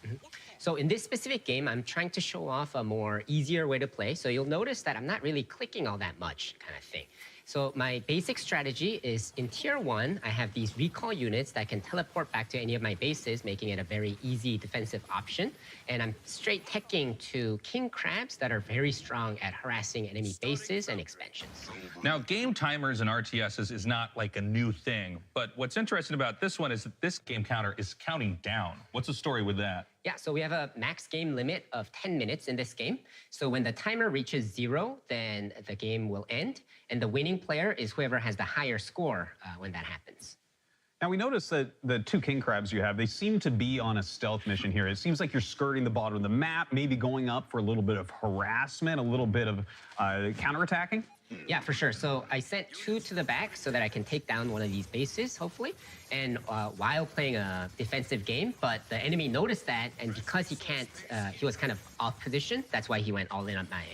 So in this specific game, I'm trying to show off a more easier way to play, so you'll notice that I'm not really clicking all that much kind of thing. So my basic strategy is in Tier 1, I have these recall units that can teleport back to any of my bases, making it a very easy defensive option. And I'm straight teching to king crabs that are very strong at harassing enemy bases and expansions. Now, game timers and RTSs is not like a new thing, but what's interesting about this one is that this game counter is counting down. What's the story with that? Yeah, so we have a max game limit of 10 minutes in this game. So when the timer reaches 0, then the game will end. And the winning player is whoever has the higher score when that happens. Now, we noticed that the two king crabs you have, they seem to be on a stealth mission here. It seems like you're skirting the bottom of the map, maybe going up for a little bit of harassment, a little bit of counterattacking. Yeah, for sure. So I sent 2 to the back so that I can take down one of these bases, hopefully, and while playing a defensive game. But the enemy noticed that, and because he was kind of off position, that's why he went all in on my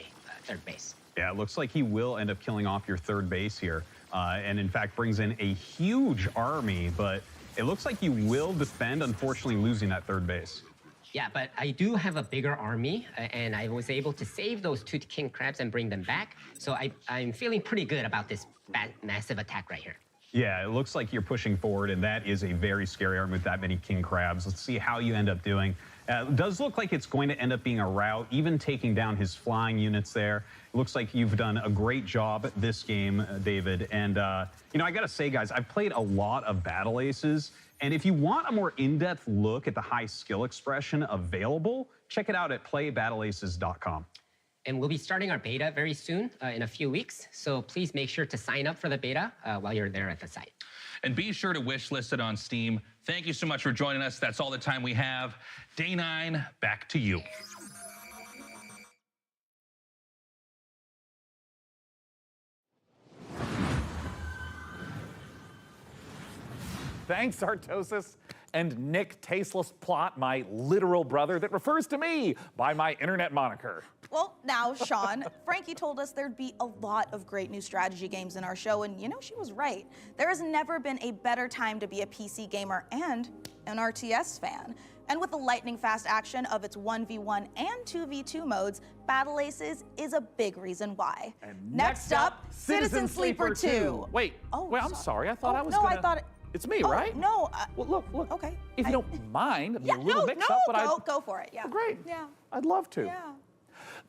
third base. Yeah, it looks like he will end up killing off your third base here, and in fact brings in a huge army, but it looks like you will defend, unfortunately losing that third base. Yeah, but I do have a bigger army, and I was able to save those 2 king crabs and bring them back. So I'm feeling pretty good about this massive attack right here. Yeah, it looks like you're pushing forward, and that is a very scary army with that many king crabs. Let's see how you end up doing. It does look like it's going to end up being a rout, even taking down his flying units there. It looks like you've done a great job this game, David. And, you know, I got to say, guys, I've played a lot of Battle Aces. And if you want a more in-depth look at the high skill expression available, check it out at playbattleaces.com. And we'll be starting our beta very soon, in a few weeks. So please make sure to sign up for the beta while you're there at the site. And be sure to wish list it on Steam. Thank you so much for joining us. That's all the time we have. Day 9, back to you. Thanks, Artosis. and Nick Tasteless Plot, my literal brother that refers to me by my internet moniker. Well, now, Sean, Frankie told us there'd be a lot of great new strategy games in our show, and you know, she was right. There has never been a better time to be a PC gamer and an RTS fan. And with the lightning-fast action of its 1v1 and 2v2 modes, Battle Aces is a big reason why. And next up, Citizen Sleeper 2. Wait, I'm sorry. I thought I was no, gonna... I thought it... It's me, Oh, right? no. Well, look. Okay. If you don't mind, Yeah, a little no, mix-up, but go for it, yeah. Oh, great. Yeah. I'd love to. Yeah.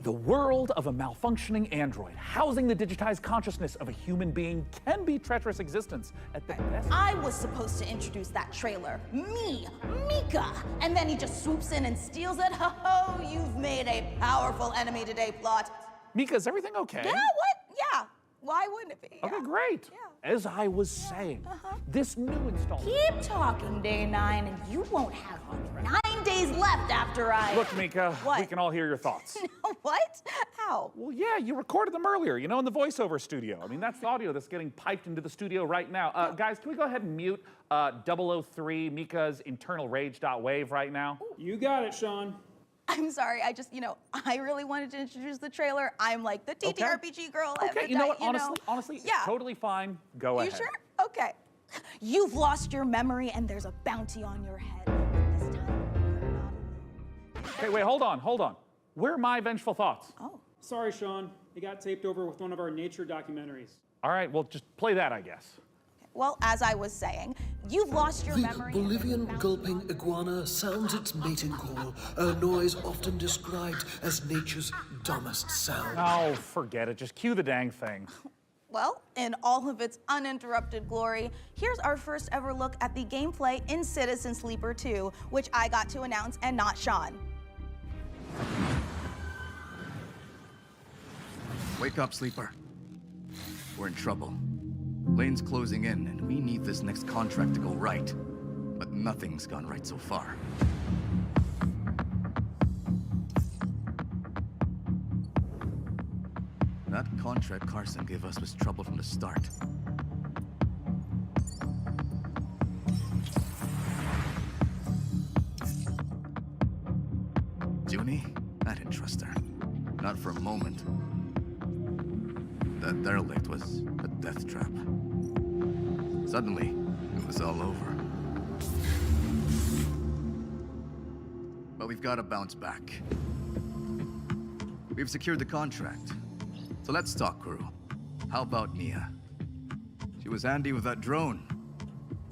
The world of a malfunctioning android housing the digitized consciousness of a human being can be treacherous existence at the best. I was supposed to introduce that trailer. Me, Mika. And then he just swoops in and steals it. Ho, you've made a powerful enemy today, Plot. Mika, is everything okay? Yeah, what? Yeah. Why wouldn't it be? Okay, great. As I was saying, this new installment... Keep talking, Day 9, and you won't have 9 days left after I... Look, Mika, What? we can all hear your thoughts. What? How? Well, yeah, you recorded them earlier, you know, in the voiceover studio. I mean, that's the audio that's getting piped into the studio right now. Guys, can we go ahead and mute 003 Mika's internal rage.wave right now? You got it, Sean. I'm sorry, I just, I really wanted to introduce the trailer. I'm like the TTRPG girl. Okay, you know what, honestly, yeah. totally fine. Go ahead. You sure? Okay. You've lost your memory and there's a bounty on your head. This time, Okay, wait, hold on. Where are my vengeful thoughts? Oh. Sorry, Sean. They got taped over with one of our nature documentaries. All right, well, just play that, I guess. Well, as I was saying, you've lost your memory. The Bolivian gulping iguana sounds its mating call, a noise often described as nature's dumbest sound. Oh, forget it. Just cue the dang thing. Well, in all of its uninterrupted glory, here's our first ever look at the gameplay in Citizen Sleeper 2, which I got to announce and not Sean. Wake up, Sleeper. We're in trouble. Lane's closing in, and we need this next contract to go right. But nothing's gone right so far. That contract Carson gave us was trouble from the start. Junie? I didn't trust her. Not for a moment. That derelict was a death trap. Suddenly, it was all over. But we've got to bounce back. We've secured the contract. So let's talk, crew. How about Nia? She was handy with that drone.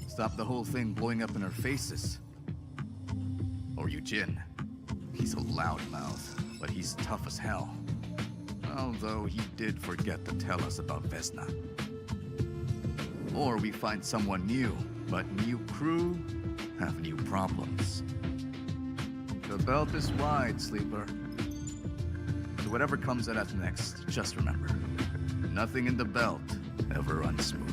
Stopped the whole thing blowing up in our faces. Or Eugene. He's a loudmouth, but he's tough as hell. Although he did forget to tell us about Vesna. Or we find someone new, but new crew have new problems. The belt is wide, Sleeper. So whatever comes at us next, just remember, nothing in the belt ever runs smooth.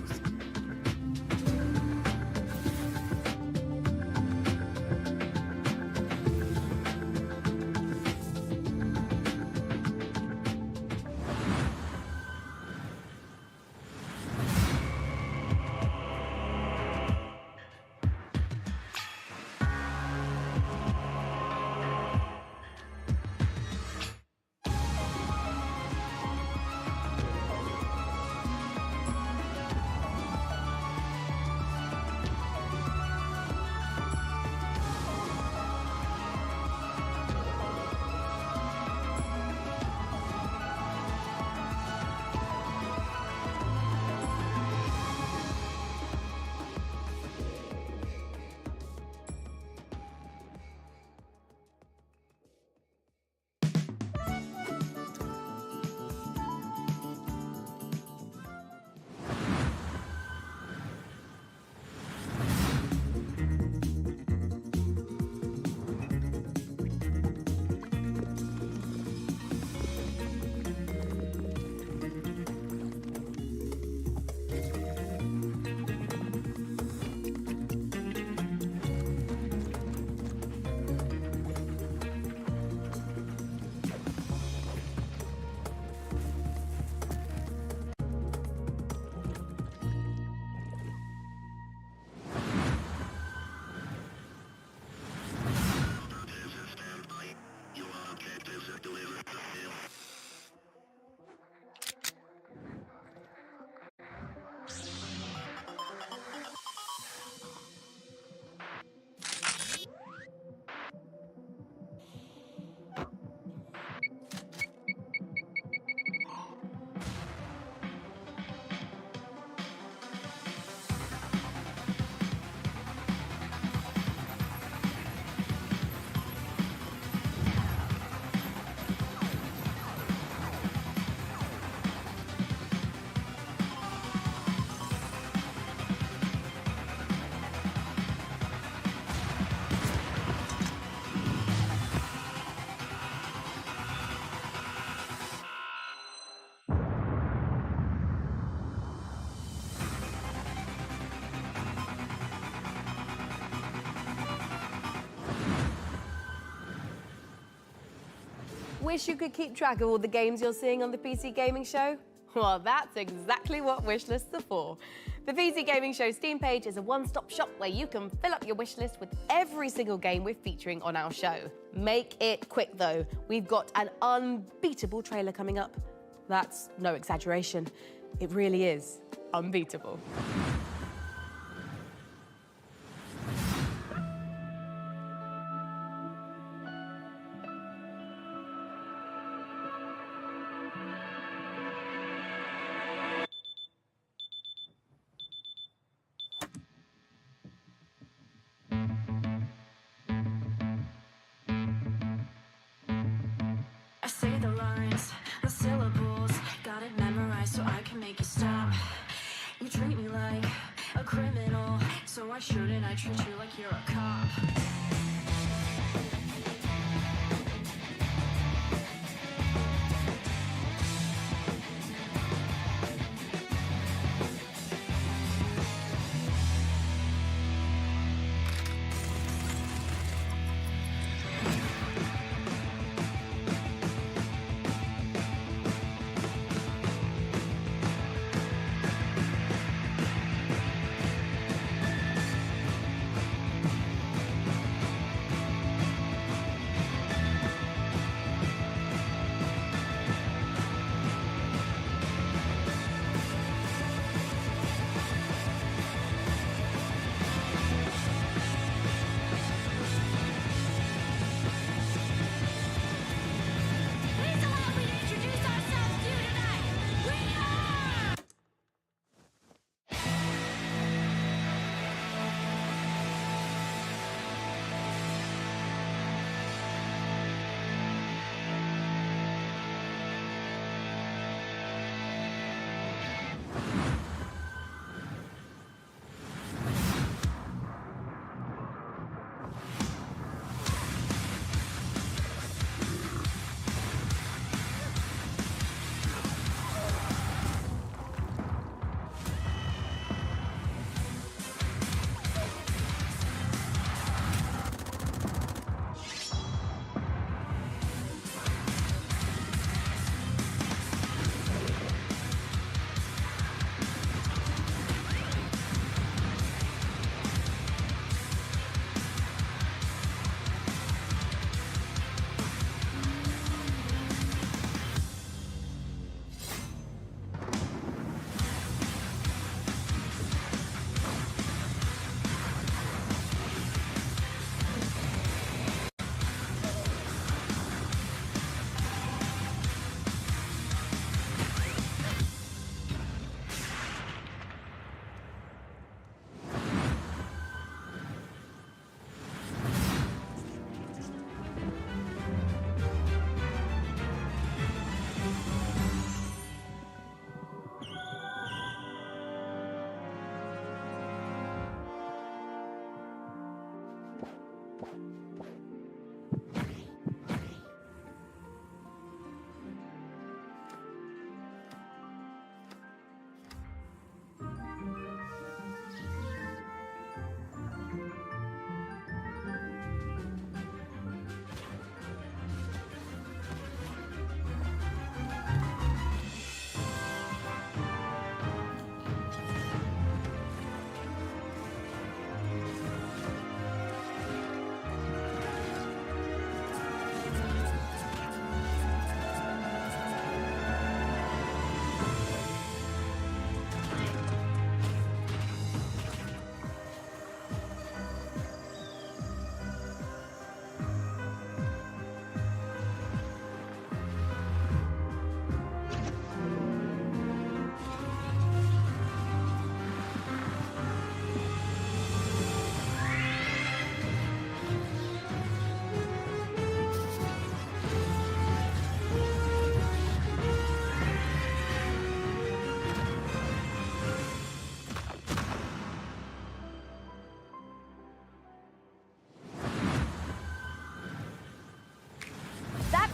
Wish you could keep track of all the games you're seeing on the PC Gaming Show? Well, that's exactly what wishlists are for. The PC Gaming Show Steam page is a one-stop shop where you can fill up your wishlist with every single game we're featuring on our show. Make it quick, though. We've got an unbeatable trailer coming up. That's no exaggeration. It really is unbeatable. I say the lines, the syllables, got it memorized so I can make you stop. You treat me like a criminal, so why shouldn't I treat you like you're a cop?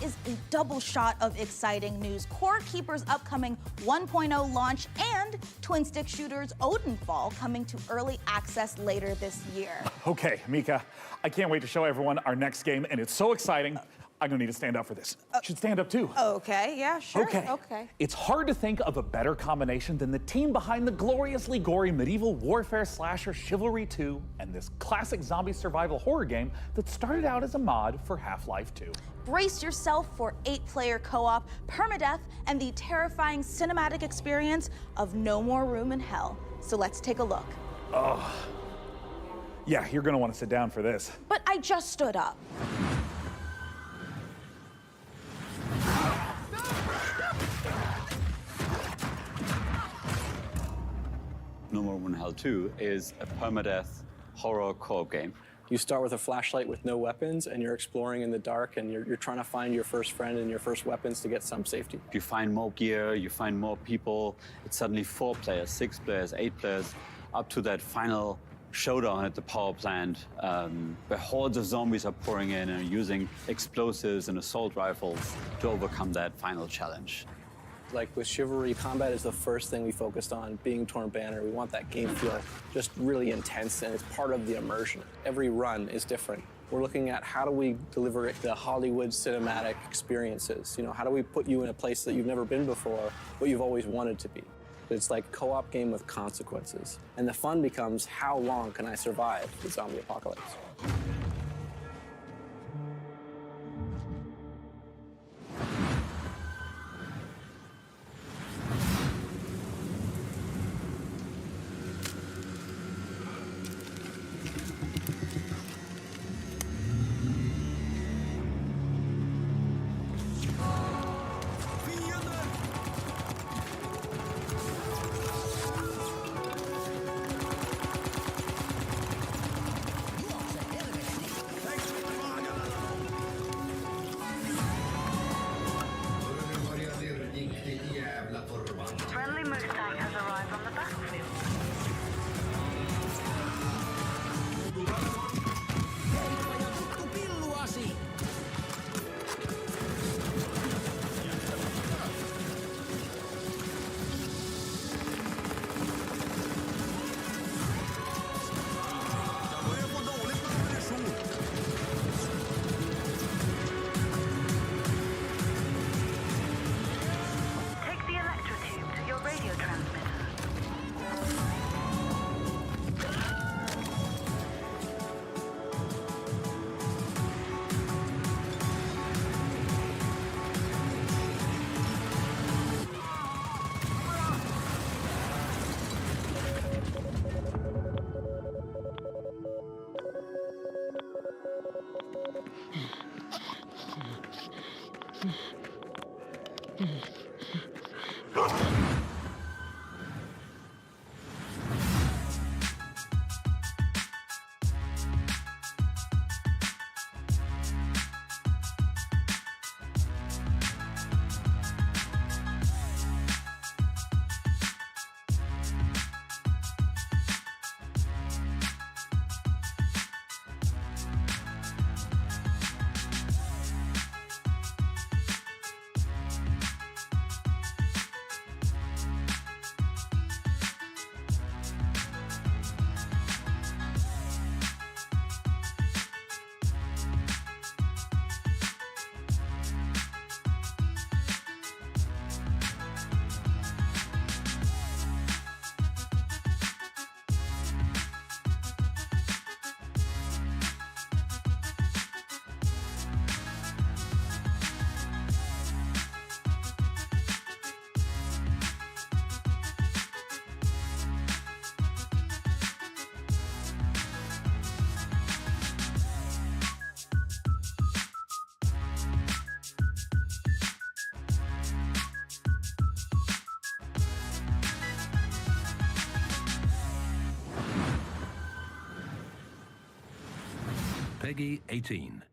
is a double shot of exciting news. Core Keeper's upcoming 1.0 launch and twin stick shooters Odenfall coming to early access later this year. Okay, Mika, I can't wait to show everyone our next game, and it's so exciting. I'm gonna need to stand up for this. Should stand up too. Okay, yeah, sure. Okay. It's hard to think of a better combination than the team behind the gloriously gory medieval warfare slasher Chivalry 2 and this classic zombie survival horror game that started out as a mod for Half-Life 2. Brace yourself for 8-player co-op, permadeath, and the terrifying cinematic experience of No More Room in Hell. So let's take a look. Oh. Yeah, you're gonna want to sit down for this. But I just stood up. No More Room in Hell 2 is a permadeath horror co-op game. You start with a flashlight with no weapons, and you're exploring in the dark, and you're trying to find your first friend and your first weapons to get some safety. You find more gear, you find more people. It's suddenly 4 players, 6 players, 8 players, up to that final showdown at the power plant, where hordes of zombies are pouring in and are using explosives and assault rifles to overcome that final challenge. Like with Chivalry, combat is the first thing we focused on, being Torn Banner. We want that game feel just really intense, and it's part of the immersion. Every run is different. We're looking at how do we deliver the Hollywood cinematic experiences? You know, how do we put you in a place that you've never been before, but you've always wanted to be? It's like a co-op game with consequences. And the fun becomes, how long can I survive the zombie apocalypse? Friendly Mustang has arrived on the battlefield. Take the electrotube to your radio transmitter. Peggy 18.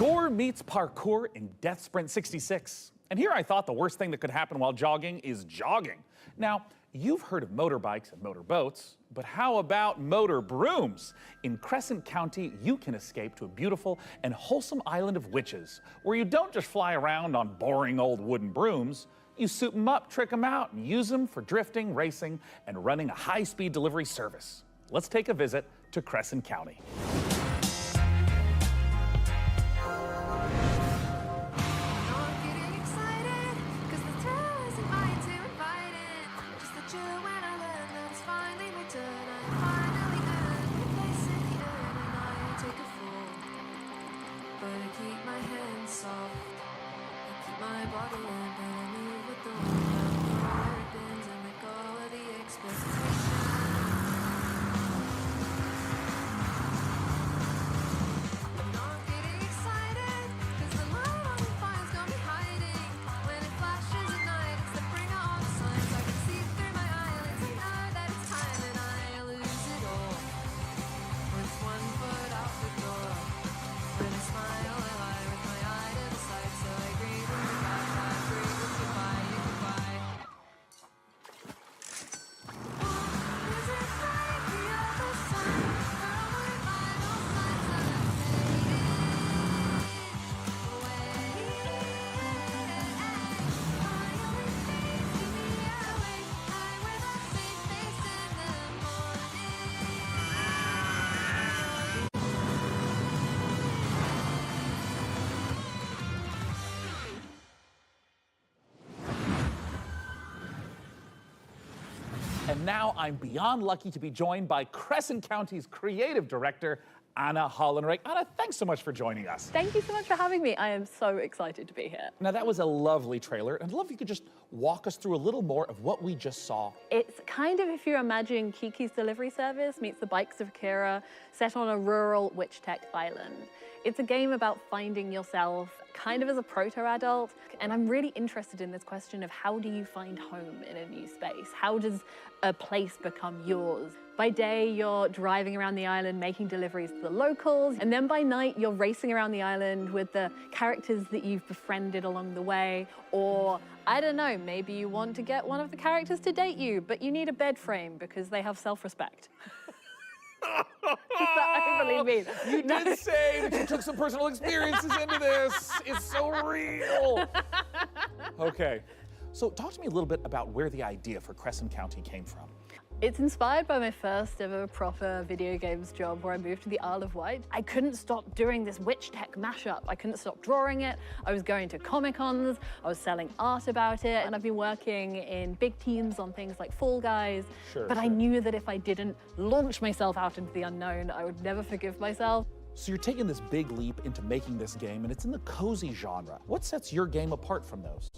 Gore meets parkour in Death Sprint 66. And here I thought the worst thing that could happen while jogging is jogging. Now, you've heard of motorbikes and motorboats, but how about motor brooms? In Crescent County, you can escape to a beautiful and wholesome island of witches, where you don't just fly around on boring old wooden brooms. You soup them up, trick them out, and use them for drifting, racing, and running a high-speed delivery service. Let's take a visit to Crescent County. And now I'm beyond lucky to be joined by Crescent County's creative director, Anna Hollenreich. Anna, thanks so much for joining us. Thank you so much for having me. I am so excited to be here. Now, that was a lovely trailer, and I'd love if you could just walk us through a little more of what we just saw. It's kind of if you imagine Kiki's Delivery Service meets the Bikes of Akira, set on a rural witch tech island. It's a game about finding yourself kind of as a proto-adult, and I'm really interested in this question of how do you find home in a new space? How does a place become yours? By day, you're driving around the island, making deliveries to the locals, and then by night, you're racing around the island with the characters that you've befriended along the way, or, I don't know, maybe you want to get one of the characters to date you, but you need a bed frame because they have self-respect. That overly mean. You did say that you took some personal experiences into this. It's so real. Okay, so talk to me a little bit about where the idea for Crescent County came from. It's inspired by my first ever proper video games job where I moved to the Isle of Wight. I couldn't stop doing this witch tech mashup. I couldn't stop drawing it. I was going to Comic-Cons, I was selling art about it, and I've been working in big teams on things like Fall Guys. But I knew that if I didn't launch myself out into the unknown, I would never forgive myself. So you're taking this big leap into making this game, and it's in the cozy genre. What sets your game apart from those?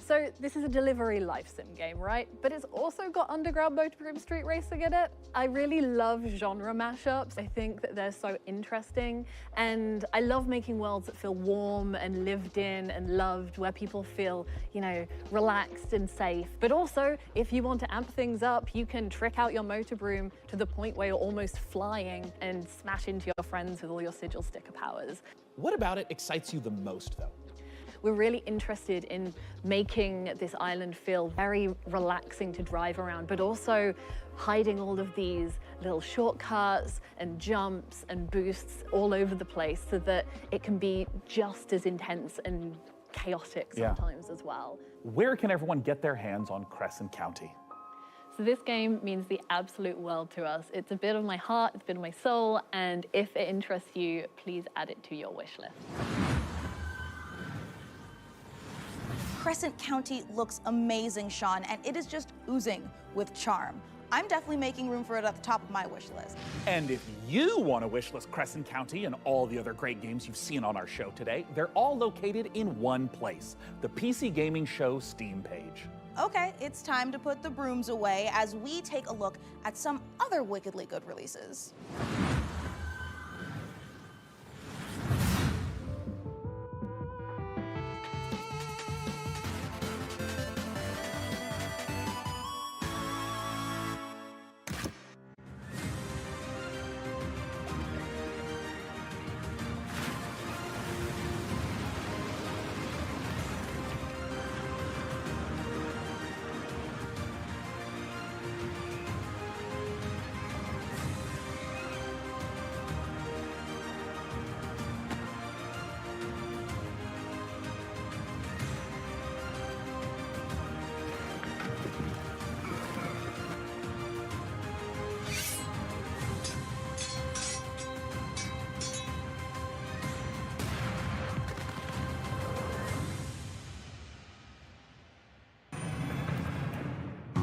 So this is a delivery life sim game, right? But it's also got underground motorhome street racing in it. I really love genre mashups. I think that they're so interesting. And I love making worlds that feel warm and lived in and loved, where people feel, you know, relaxed and safe. But also, if you want to amp things up, you can trick out your motor broom to the point where you're almost flying and smash into your friends with all your sigil sticker powers. What about it excites you the most, though? We're really interested in making this island feel very relaxing to drive around, but also hiding all of these little shortcuts and jumps and boosts all over the place so that it can be just as intense and chaotic sometimes as well. Where can everyone get their hands on Crescent County? So this game means the absolute world to us. It's a bit of my heart, it's a bit of my soul, and if it interests you, please add it to your wish list. Crescent County looks amazing, Sean, and it is just oozing with charm. I'm definitely making room for it at the top of my wish list. And if you want to wishlist Crescent County and all the other great games you've seen on our show today, they're all located in one place, the PC Gaming Show Steam page. Okay, it's time to put the brooms away as we take a look at some other wickedly good releases.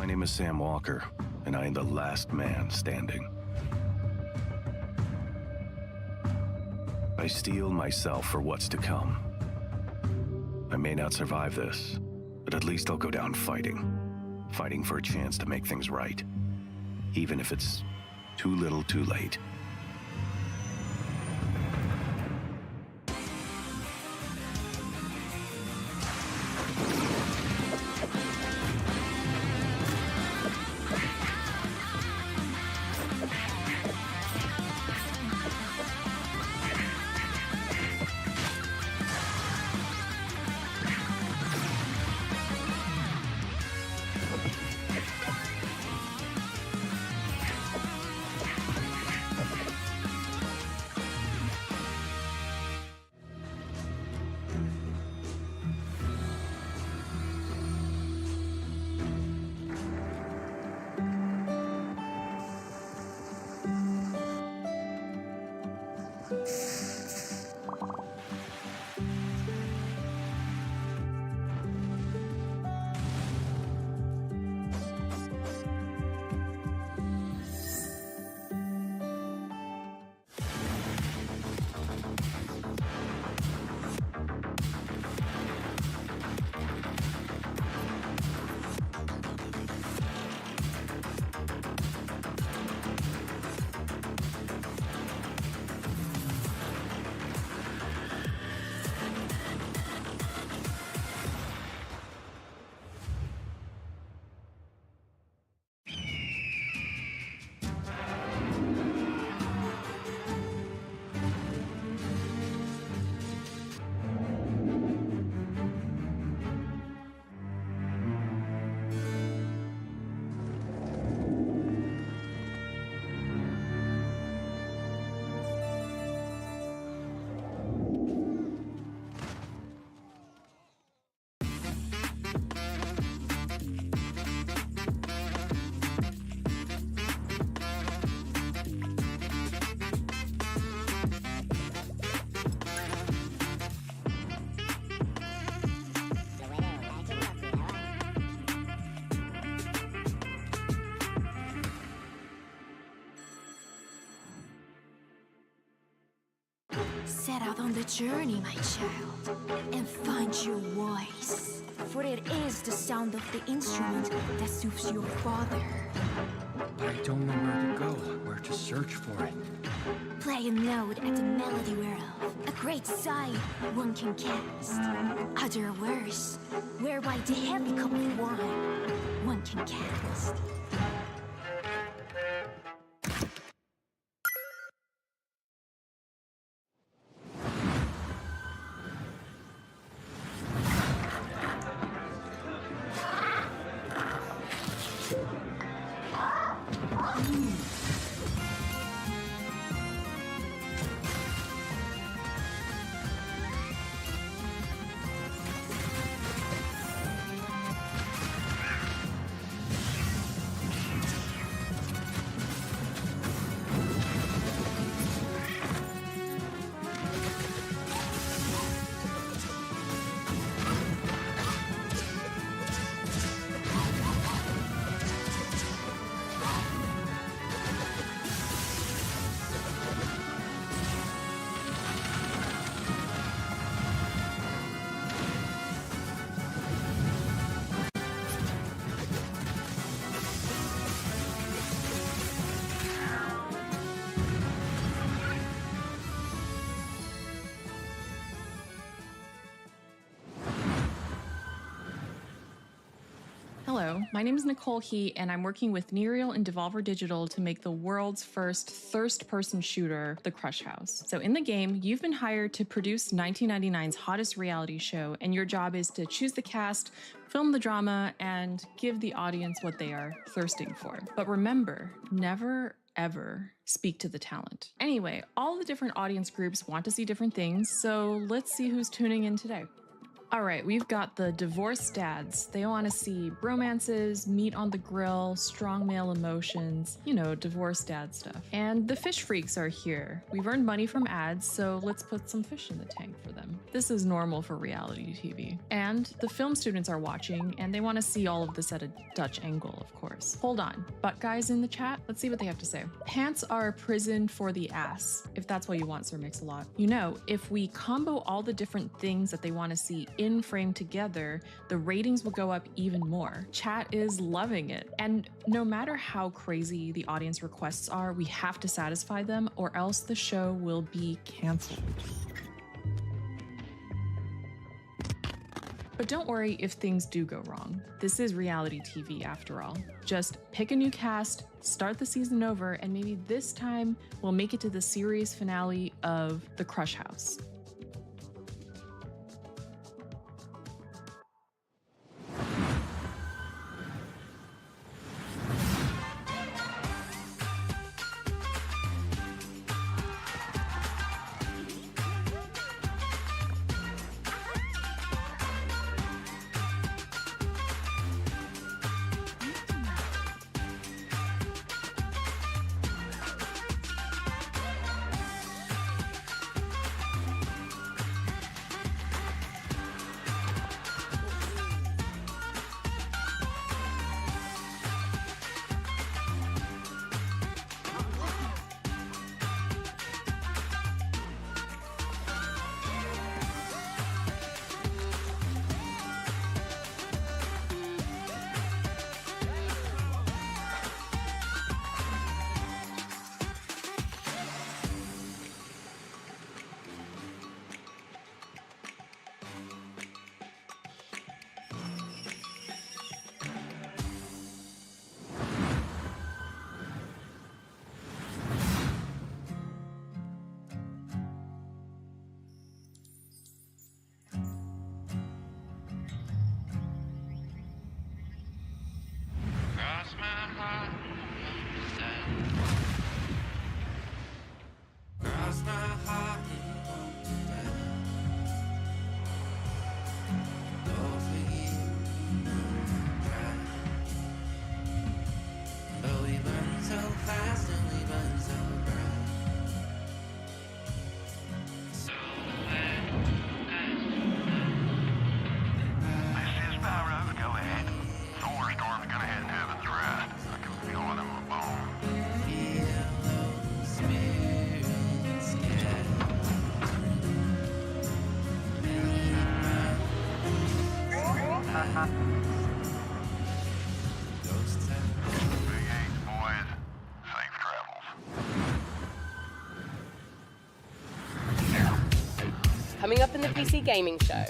My name is Sam Walker, and I am the last man standing. I steel myself for what's to come. I may not survive this, but at least I'll go down fighting. Fighting for a chance to make things right. Even if it's too little too late. Set out on the journey, my child, and find your voice. For it is the sound of the instrument that soothes your father. I don't know where to go, where to search for it. Play a note at the melody whereof a great sigh one can cast. Other words, whereby the heavy cup of wine one can cast. Hello, my name is Nicole Heat, and I'm working with Nereal and Devolver Digital to make the world's first first-person shooter, The Crush House. So in the game, you've been hired to produce 1999's hottest reality show, and your job is to choose the cast, film the drama, and give the audience what they are thirsting for. But remember, never ever speak to the talent. Anyway, all the different audience groups want to see different things, so let's see who's tuning in today. All right, we've got the divorced dads. They want to see bromances, meat on the grill, strong male emotions, you know, divorced dad stuff. And the fish freaks are here. We've earned money from ads, so let's put some fish in the tank for them. This is normal for reality TV. And the film students are watching, and they want to see all of this at a Dutch angle, of course. Hold on, butt guys in the chat? Let's see what they have to say. Pants are a prison for the ass, if that's what you want, Sir Mix-a-Lot. You know, if we combo all the different things that they want to see in frame together, the ratings will go up even more. Chat is loving it. And no matter how crazy the audience requests are, we have to satisfy them or else the show will be canceled. But don't worry if things do go wrong. This is reality TV after all. Just pick a new cast, start the season over, and maybe this time we'll make it to the series finale of The Crush House. Coming up in the PC Gaming Show.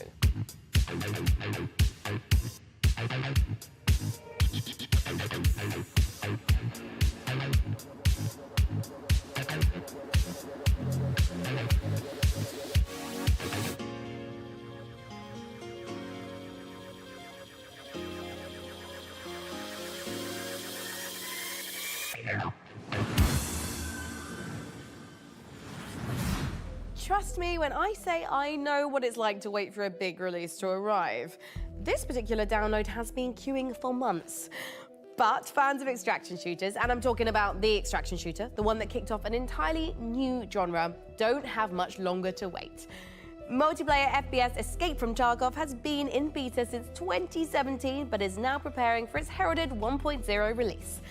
Trust me when I say I know what it's like to wait for a big release to arrive. This particular download has been queuing for months. But fans of extraction shooters, and I'm talking about the extraction shooter, the one that kicked off an entirely new genre, don't have much longer to wait. Multiplayer FPS Escape from Tarkov has been in beta since 2017, but is now preparing for its heralded 1.0 release.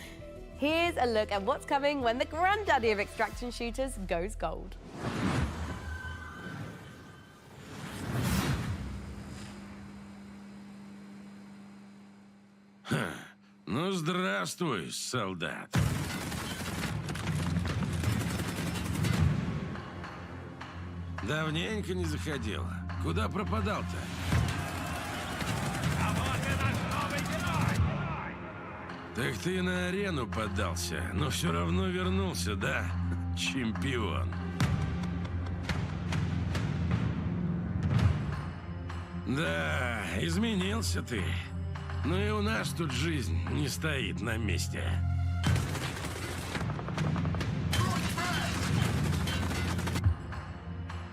Here's a look at what's coming when the granddaddy of extraction shooters goes gold. Ну, здравствуй, солдат. Давненько не заходил. Куда пропадал-то? А вот и наш новый герой! Так ты на арену поддался, но все равно вернулся, да? Чемпион. Да, изменился ты. Но и у нас тут жизнь не стоит на месте.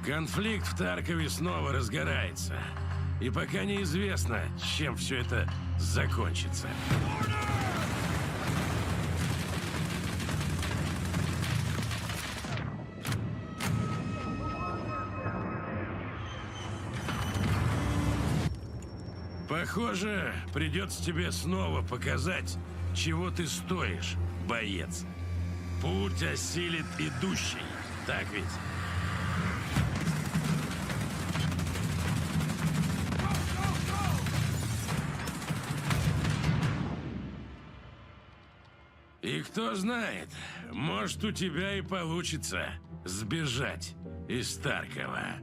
Конфликт в Таркове снова разгорается. И пока неизвестно, чем все это закончится. Похоже, придется тебе снова показать, чего ты стоишь, боец. Путь осилит идущий, так ведь? И кто знает, может, у тебя и получится сбежать из Таркова.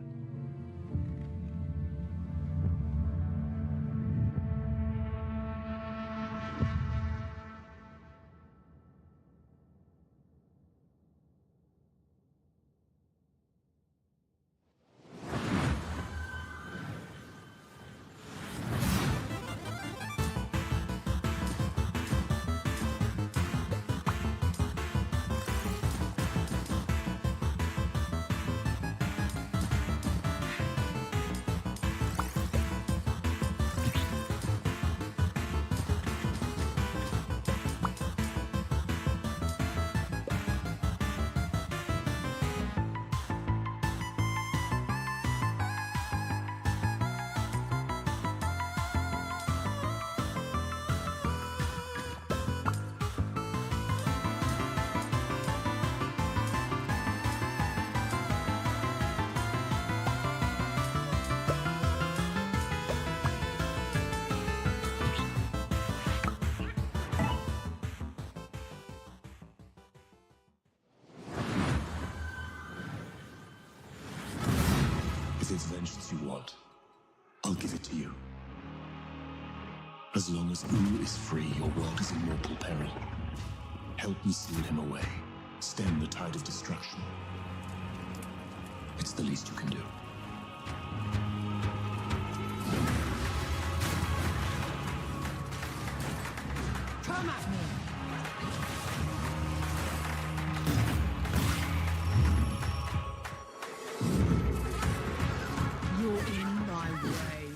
If it's vengeance you want, I'll give it to you. As long as Uru is free, your world is in mortal peril. Help me seal him away. Stem the tide of destruction. It's the least you can do. Come at me! You're in my way.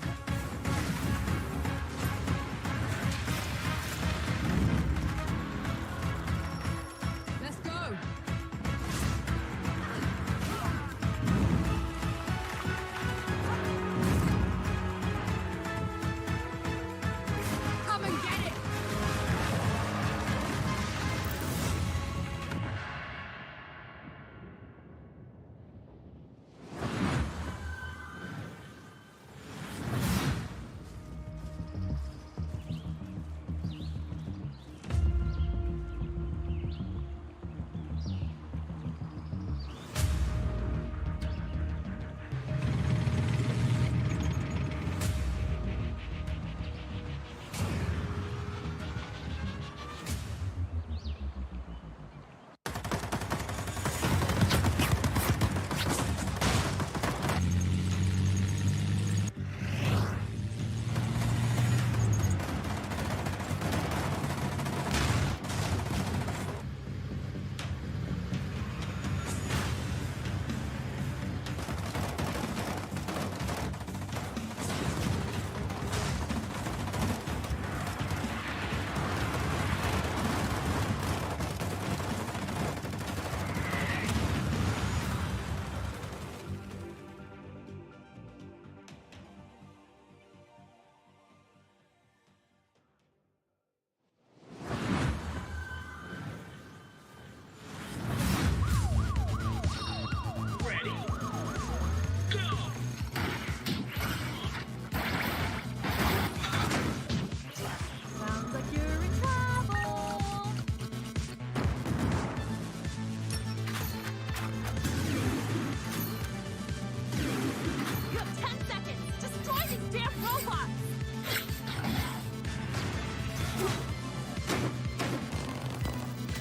Let's go! Come and get it! Sounds like you're in trouble. You have 10 seconds. Destroy these damn robots.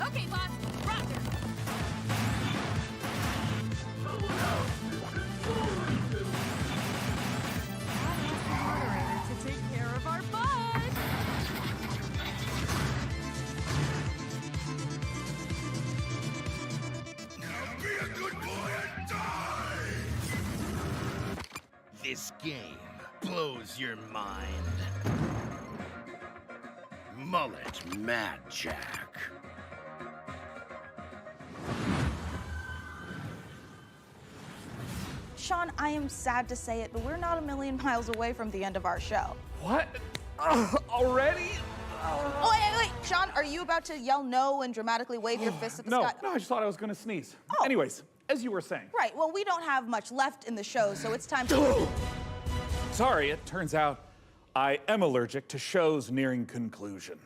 Okay, boss. Roger. Moderator to take care of our bud. Be a good boy and die! This game blows your mind. Mullet Mad Jack. Sean, I am sad to say it, but we're not a million miles away from the end of our show. What? Already? Oh, wait. Sean, are you about to yell no and dramatically wave your fist at the sky? No, I just thought I was gonna sneeze. Anyways, as you were saying. Right, well, we don't have much left in the show, so it's time to... Sorry, it turns out I am allergic to shows nearing conclusion.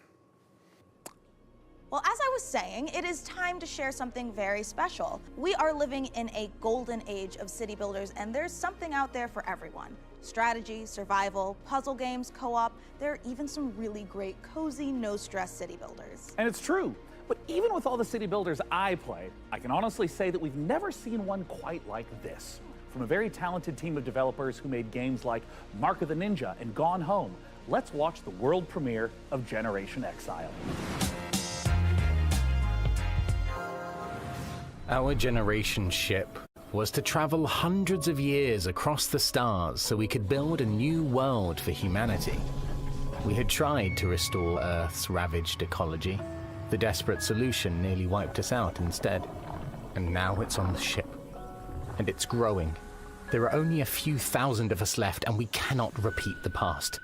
Well, as I was saying, it is time to share something very special. We are living in a golden age of city builders, and there's something out there for everyone. Strategy, survival, puzzle games, co-op, there are even some really great, cozy, no-stress city builders. And it's true. But even with all the city builders I play, I can honestly say that we've never seen one quite like this. From a very talented team of developers who made games like Mark of the Ninja and Gone Home, let's watch the world premiere of Generation Exile. Our generation ship was to travel hundreds of years across the stars so we could build a new world for humanity. We had tried to restore Earth's ravaged ecology. The desperate solution nearly wiped us out instead. And now it's on the ship. And it's growing. There are only a few thousand of us left, and we cannot repeat the past.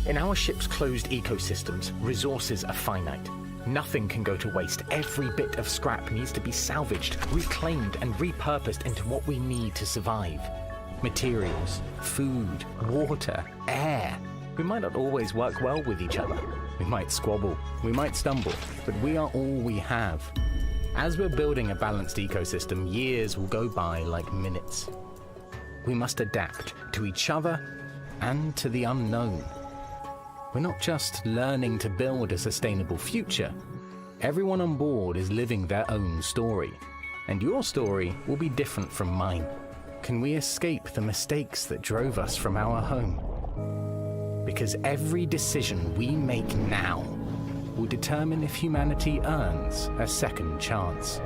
In our ship's closed ecosystems, resources are finite. Nothing can go to waste. Every bit of scrap needs to be salvaged, reclaimed, and repurposed into what we need to survive. Materials, food, water, air. We might not always work well with each other. We might squabble, we might stumble, but we are all we have. As we're building a balanced ecosystem, years will go by like minutes. We must adapt to each other and to the unknown. We're not just learning to build a sustainable future. Everyone on board is living their own story, and your story will be different from mine. Can we escape the mistakes that drove us from our home? Because every decision we make now will determine if humanity earns a second chance.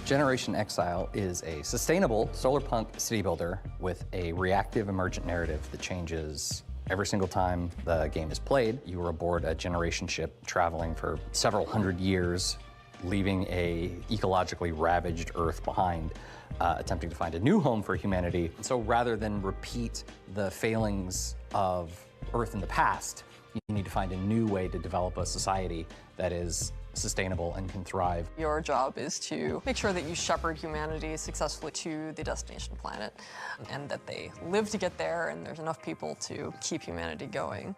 Generation Exile is a sustainable solarpunk city builder with a reactive emergent narrative that changes every single time the game is played. You are aboard a generation ship traveling for several hundred years, leaving a ecologically ravaged Earth behind, attempting to find a new home for humanity. So rather than repeat the failings of Earth in the past, you need to find a new way to develop a society that is sustainable and can thrive. Your job is to make sure that you shepherd humanity successfully to the destination planet and that they live to get there and there's enough people to keep humanity going.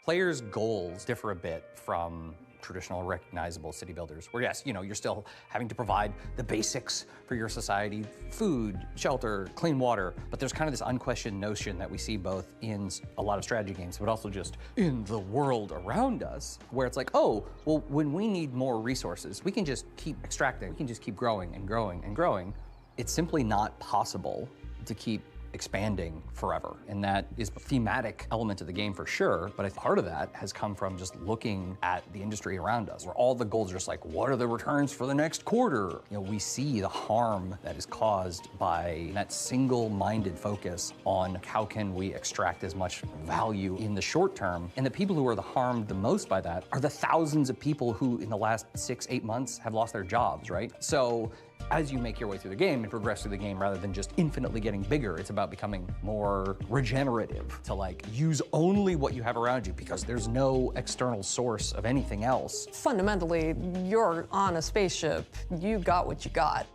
Players' goals differ a bit from traditional recognizable city builders, where yes, you're still having to provide the basics for your society, food, shelter, clean water, but there's kind of this unquestioned notion that we see both in a lot of strategy games, but also just in the world around us, where it's like, oh, well, when we need more resources, we can just keep extracting, we can just keep growing and growing and growing. It's simply not possible to keep expanding forever. And that is a thematic element of the game for sure, but I think part of that has come from just looking at the industry around us, where all the goals are just like, what are the returns for the next quarter? We see the harm that is caused by that single-minded focus on how can we extract as much value in the short term. And the people who are harmed the most by that are the thousands of people who in the last 6-8 months have lost their jobs, right? So as you make your way through the game and progress through the game, rather than just infinitely getting bigger, it's about becoming more regenerative, to use only what you have around you because there's no external source of anything else. Fundamentally, you're on a spaceship. You got what you got.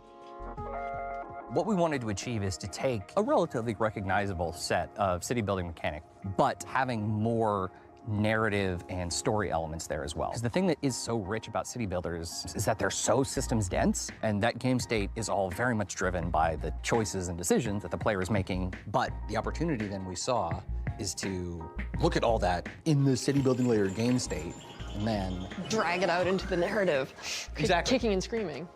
What we wanted to achieve is to take a relatively recognizable set of city building mechanics, but having more narrative and story elements there as well. Because the thing that is so rich about city builders is that they're so systems dense, and that game state is all very much driven by the choices and decisions that the player is making. But the opportunity then we saw is to look at all that in the city building layer game state and then drag it out into the narrative. Exactly. Kicking and screaming.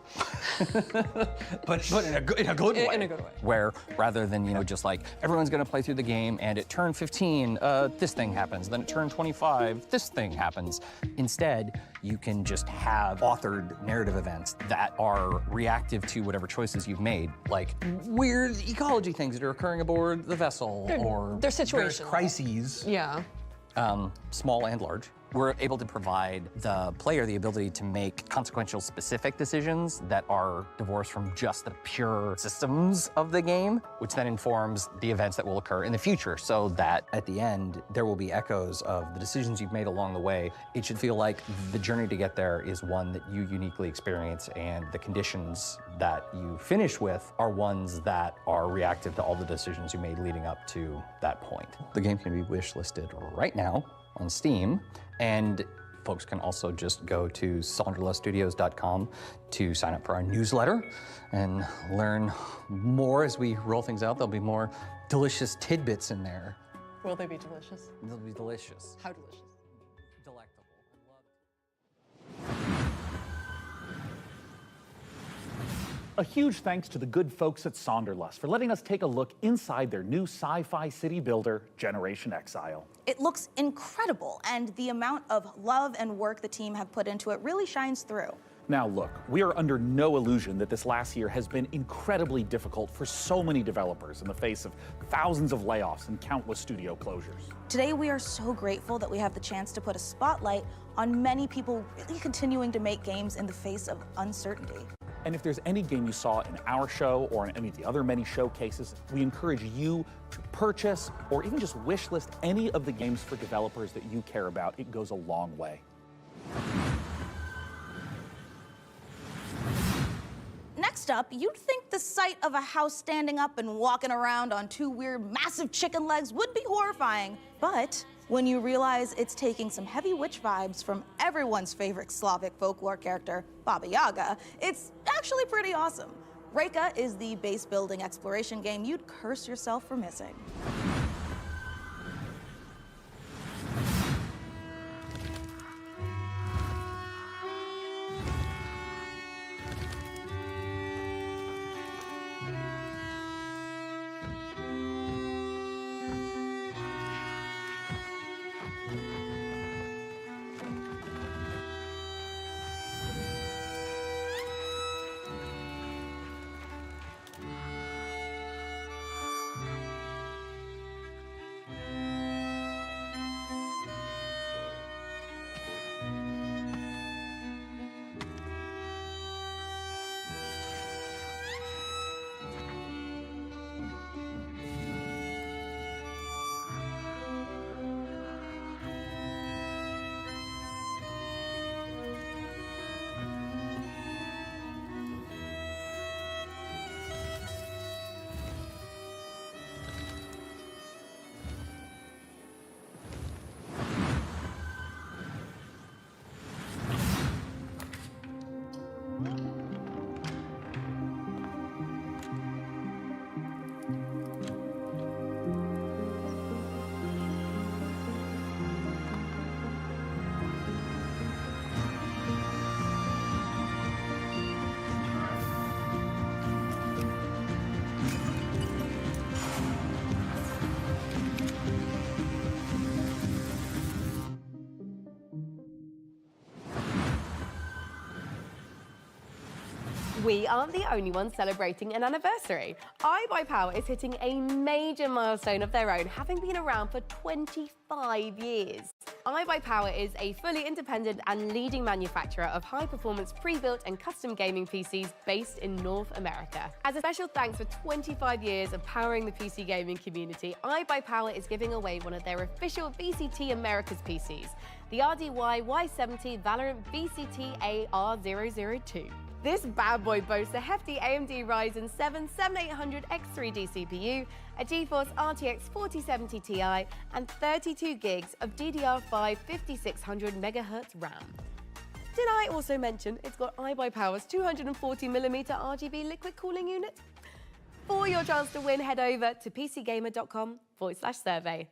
but in a good way. In a good way. Where rather than, you know, just like everyone's gonna play through the game and at turn 15, this thing happens, then at turn 25, this thing happens. Instead, you can just have authored narrative events that are reactive to whatever choices you've made, like weird ecology things that are occurring aboard the vessel, or they're various situational. crises. Yeah. Small and large. We're able to provide the player the ability to make consequential specific decisions that are divorced from just the pure systems of the game, which then informs the events that will occur in the future, so that at the end, there will be echoes of the decisions you've made along the way. It should feel like the journey to get there is one that you uniquely experience, and the conditions that you finish with are ones that are reactive to all the decisions you made leading up to that point. The game can be wishlisted right now on Steam, and folks can also just go to SonderlessStudios.com to sign up for our newsletter and learn more as we roll things out. There'll be more delicious tidbits in there. Will they be delicious? They'll be delicious. How delicious? Delectable. A huge thanks to the good folks at Sonderlust for letting us take a look inside their new sci-fi city builder, Generation Exile. It looks incredible, and the amount of love and work the team have put into it really shines through. Now look, we are under no illusion that this last year has been incredibly difficult for so many developers in the face of thousands of layoffs and countless studio closures. Today, we are so grateful that we have the chance to put a spotlight on many people really continuing to make games in the face of uncertainty. And if there's any game you saw in our show or in any of the other many showcases, we encourage you to purchase or even just wish list any of the games for developers that you care about. It goes a long way. Next up, you'd think the sight of a house standing up and walking around on two weird, massive chicken legs would be horrifying. But when you realize it's taking some heavy witch vibes from everyone's favorite Slavic folklore character, Baba Yaga, it's actually pretty awesome. Reka is the base building exploration game you'd curse yourself for missing. We aren't the only ones celebrating an anniversary. iBuyPower is hitting a major milestone of their own, having been around for 25 years. iBuyPower is a fully independent and leading manufacturer of high-performance pre-built and custom gaming PCs based in North America. As a special thanks for 25 years of powering the PC gaming community, iBuyPower is giving away one of their official VCT Americas PCs, the RDY Y70 Valorant VCT AR002. This bad boy boasts a hefty AMD Ryzen 7 7800X3D CPU, a GeForce RTX 4070 Ti, and 32 gigs of DDR5 5600 MHz RAM. Did I also mention it's got iBuyPower's 240mm RGB liquid cooling unit? For your chance to win, head over to pcgamer.com/survey.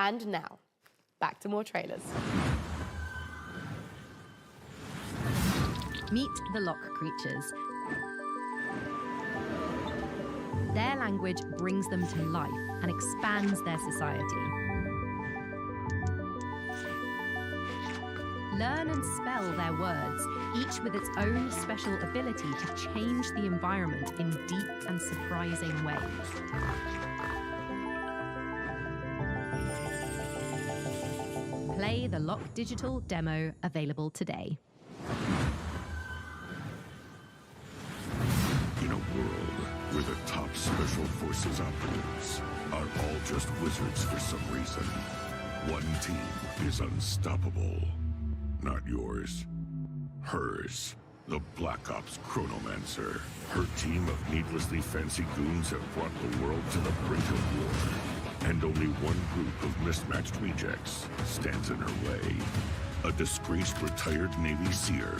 And now, back to more trailers. Meet the Lock creatures. Their language brings them to life and expands their society. Learn and spell their words, each with its own special ability to change the environment in deep and surprising ways. Play the Lock Digital demo available today. In a world where the top special forces operatives are all just wizards for some reason, one team is unstoppable. Not yours. Hers. The Black Ops Chronomancer. Her team of needlessly fancy goons have brought the world to the brink of war. And only one group of mismatched rejects stands in her way. A disgraced retired Navy SEER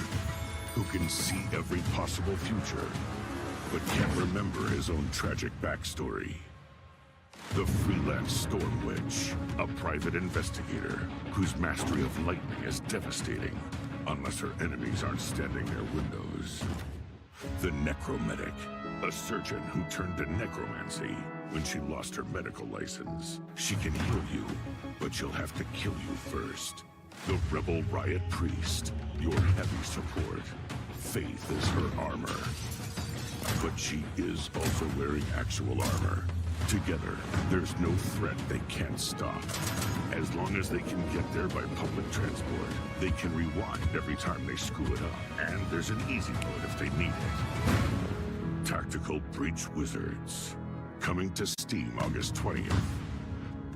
who can see every possible future, but can't remember his own tragic backstory. The freelance Storm Witch, a private investigator whose mastery of lightning is devastating, unless her enemies aren't standing near windows. The Necromedic, a surgeon who turned to necromancy when she lost her medical license. She can heal you, but she'll have to kill you first. The Rebel Riot Priest, your heavy support. Faith is her armor. But she is also wearing actual armor. Together, there's no threat they can't stop. As long as they can get there by public transport, they can rewind every time they screw it up. And there's an easy mode if they need it. Tactical Breach Wizards. Coming to Steam August 20th.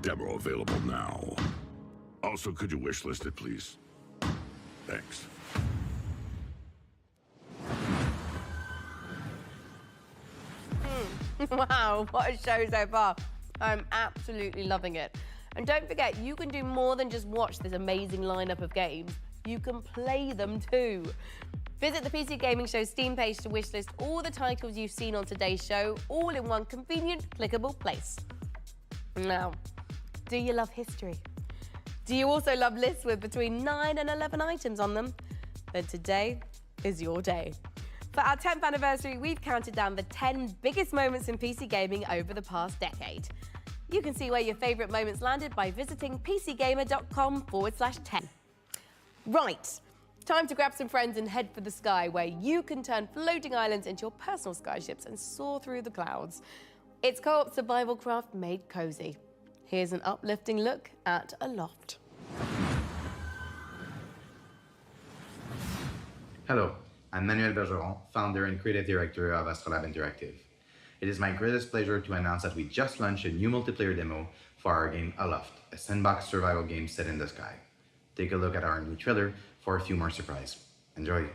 Demo available now. Also, could you wishlist it, please? Thanks. Wow, what a show so far. I'm absolutely loving it. And don't forget, you can do more than just watch this amazing lineup of games. You can play them too. Visit the PC Gaming Show Steam page to wishlist all the titles you've seen on today's show, all in one convenient, clickable place. Now, do you love history? Do you also love lists with between 9 and 11 items on them? Then today is your day. For our 10th anniversary, we've counted down the 10 biggest moments in PC gaming over the past decade. You can see where your favourite moments landed by visiting pcgamer.com/10. Right, time to grab some friends and head for the sky, where you can turn floating islands into your personal skyships and soar through the clouds. It's co-op survival craft made cozy. Here's an uplifting look at Aloft. Hello, I'm Manuel Bergeron, founder and creative director of Astrolab Interactive. It is my greatest pleasure to announce that we just launched a new multiplayer demo for our game Aloft, a sandbox survival game set in the sky. Take a look at our new trailer for a few more surprises. Enjoy.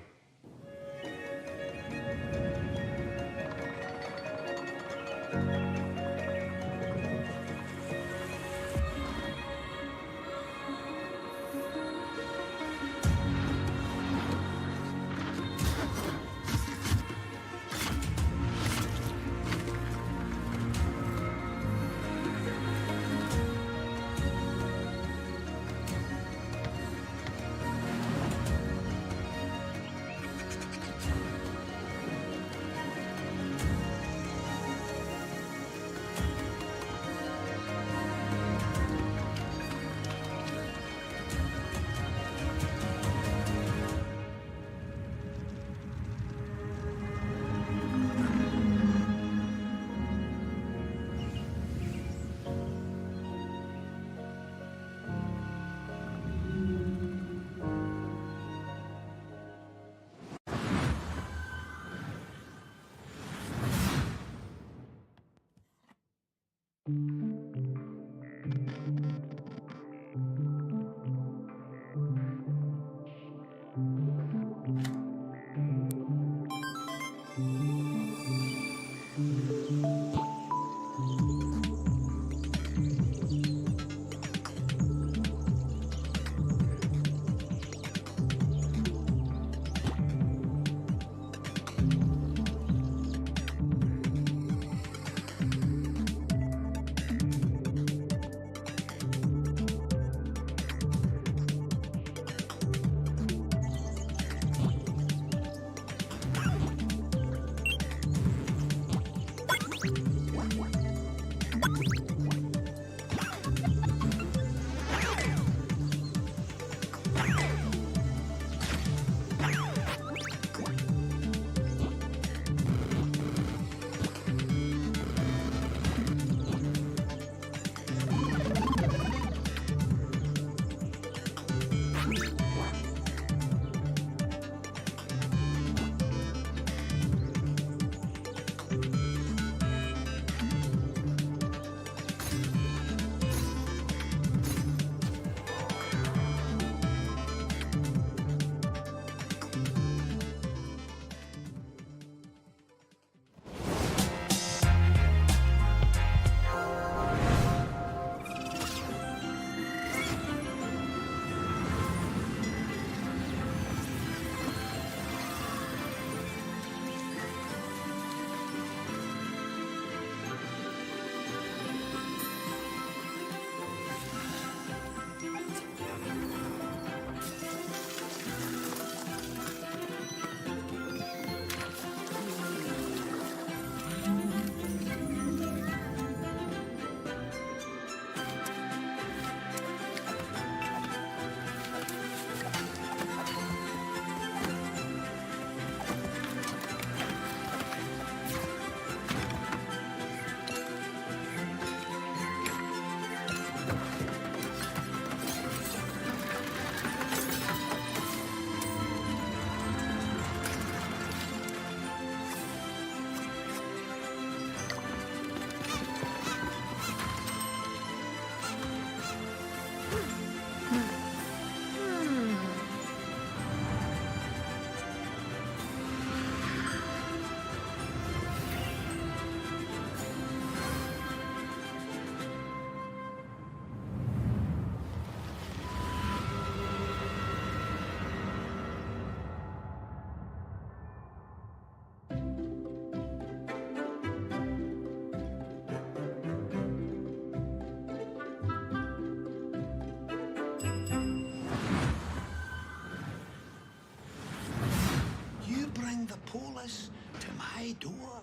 us to my door?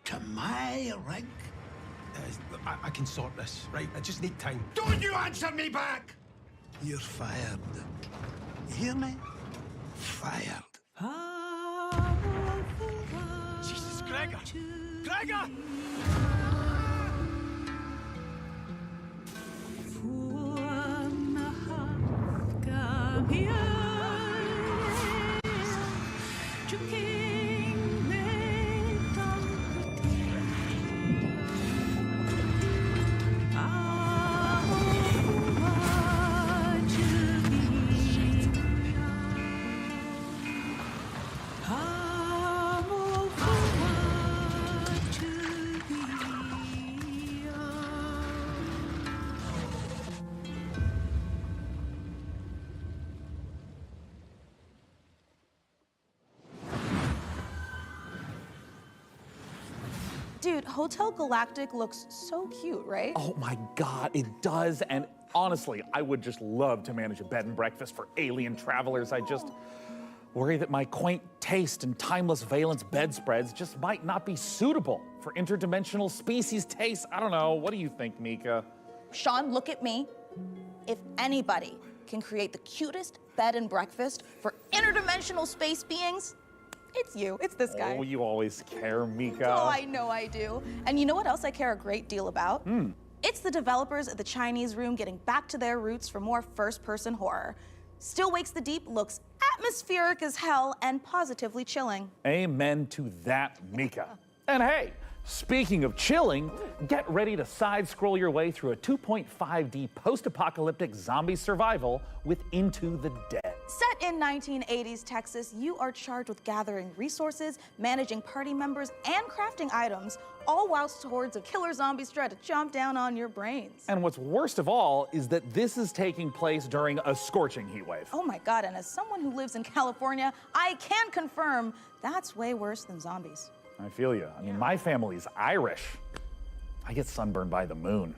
To my rig? I can sort this, right? I just need time. Don't you answer me back! You're fired. You hear me? Fired. Jesus, Gregor! Gregor! Dude, Hotel Galactic looks so cute, right? Oh my God, it does. And honestly, I would just love to manage a bed and breakfast for alien travelers. I just worry that my quaint taste and timeless valence bedspreads just might not be suitable for interdimensional species tastes. I don't know. What do you think, Mika? Sean, look at me. If anybody can create the cutest bed and breakfast for interdimensional space beings, it's you. It's this guy. Oh, you always care, Mika. Oh, I know I do. And you know what else I care a great deal about? It's the developers at the Chinese Room getting back to their roots for more first-person horror. Still Wakes the Deep looks atmospheric as hell and positively chilling. Amen to that, Mika. And hey, speaking of chilling, get ready to side-scroll your way through a 2.5D post-apocalyptic zombie survival with Into the Dead. Set in 1980s Texas, you are charged with gathering resources, managing party members, and crafting items, all whilst hordes of killer zombies try to chomp down on your brains. And what's worst of all is that this is taking place during a scorching heat wave. Oh my God, and as someone who lives in California, I can confirm that's way worse than zombies. I feel you. I mean, my family's Irish. I get sunburned by the moon.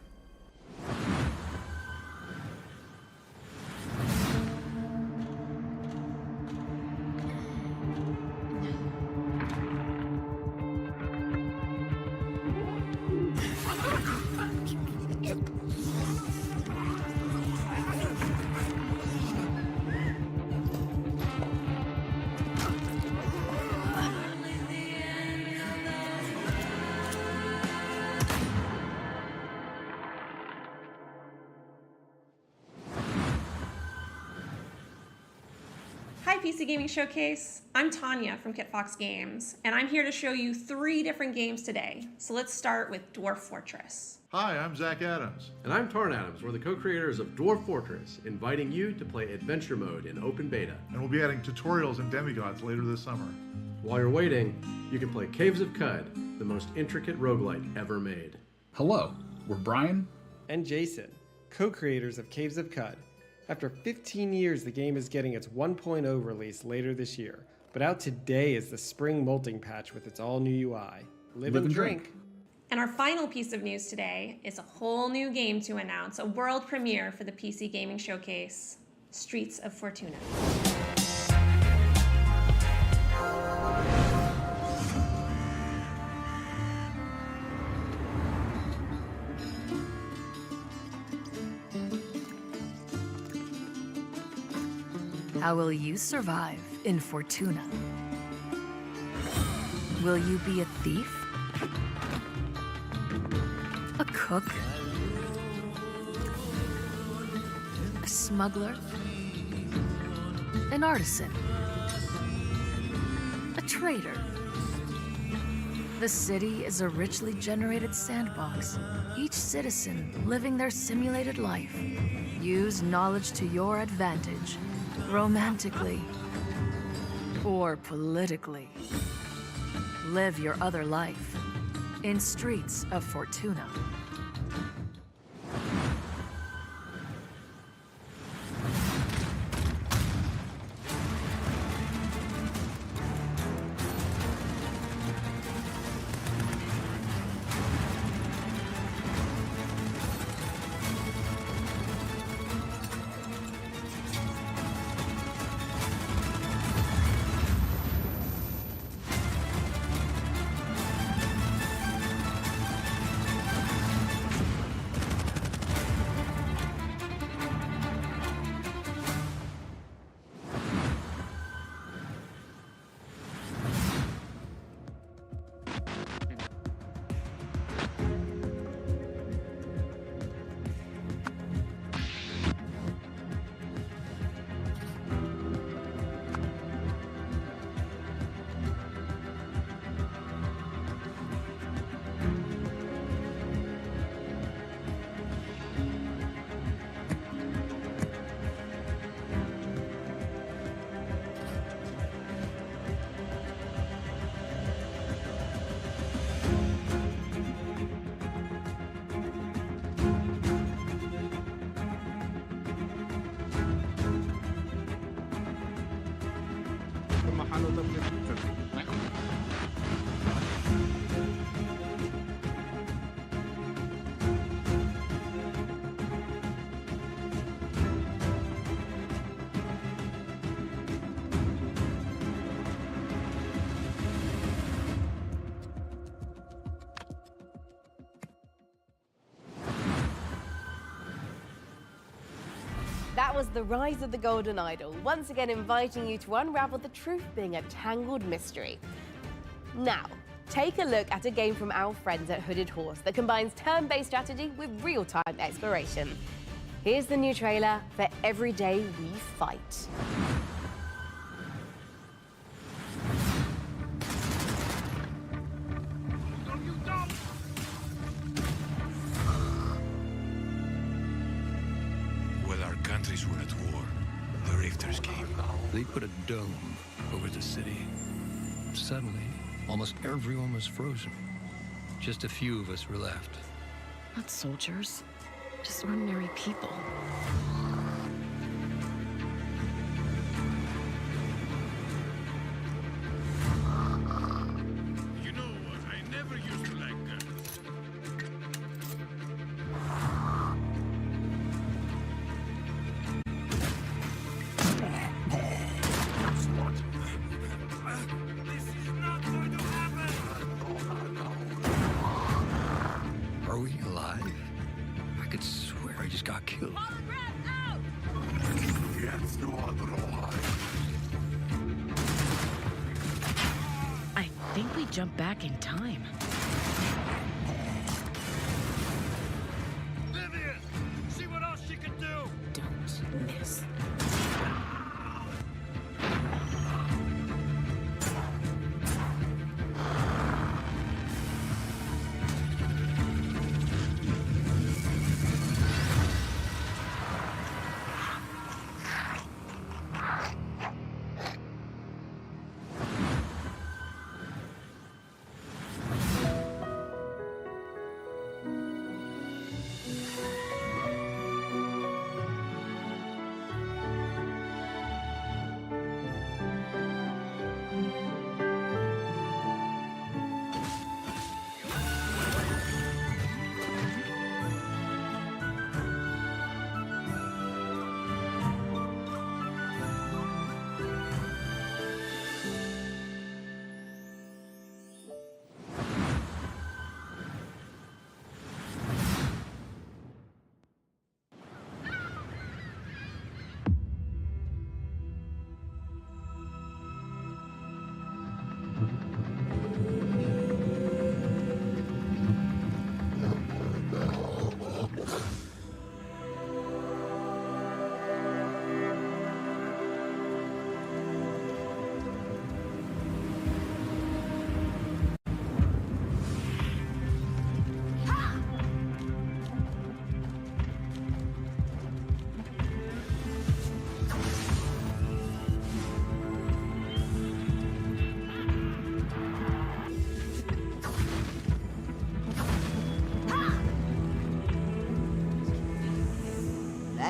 Hi, PC Gaming Showcase. I'm Tanya from KitFox Games, and I'm here to show you 3 different games today. So let's start with Dwarf Fortress. Hi, I'm Zach Adams. And I'm Tarn Adams. We're the co-creators of Dwarf Fortress, inviting you to play Adventure Mode in open beta. And we'll be adding tutorials and demigods later this summer. While you're waiting, you can play Caves of Qud, the most intricate roguelike ever made. Hello, we're Brian and Jason, co-creators of Caves of Qud. After 15 years, the game is getting its 1.0 release later this year. But out today is the spring molting patch with its all-new UI. Live and drink. And our final piece of news today is a whole new game to announce, a world premiere for the PC Gaming Showcase, Streets of Fortuna. How will you survive in Fortuna? Will you be a thief? A cook? A smuggler? An artisan? A trader? The city is a richly generated sandbox, each citizen living their simulated life. Use knowledge to your advantage. Romantically or politically. Live your other life in Streets of Fortuna. That was The Rise of the Golden Idol, once again inviting you to unravel the truth being a tangled mystery. Now, take a look at a game from our friends at Hooded Horse that combines turn-based strategy with real-time exploration. Here's the new trailer for Every Day We Fight. While our countries were at war, the Rifters came. They put a dome over the city. Suddenly, almost everyone was frozen. Just a few of us were left. Not soldiers, just ordinary people. You know what? I never used to like guns. Are we alive? I could swear I just got killed. I think we jumped back in time. Vivian! See what else she can do! Don't miss.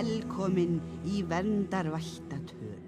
Velkomin í verndarvættatön.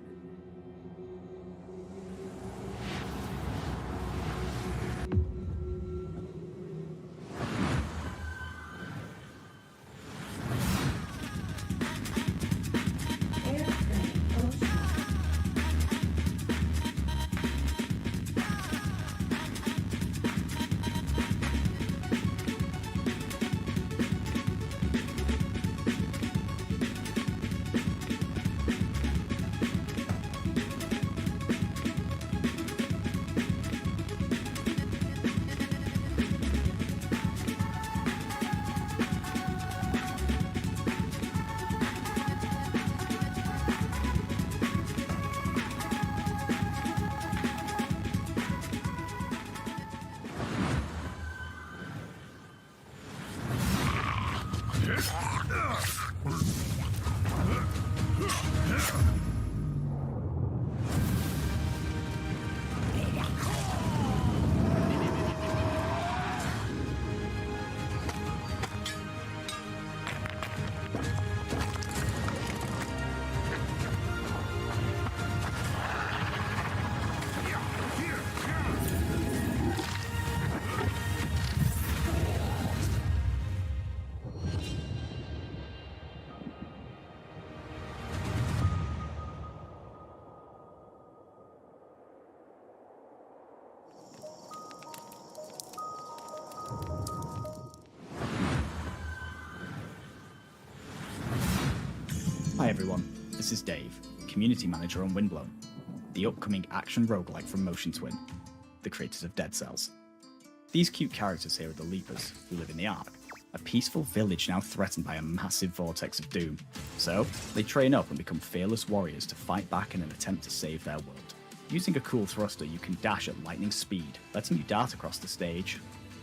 everyone, this is Dave, Community Manager on Windblown, the upcoming action roguelike from Motion Twin, the creators of Dead Cells. These cute characters here are the Leapers, who live in the Ark, a peaceful village now threatened by a massive vortex of doom. So, they train up and become fearless warriors to fight back in an attempt to save their world. Using a cool thruster, you can dash at lightning speed, letting you dart across the stage,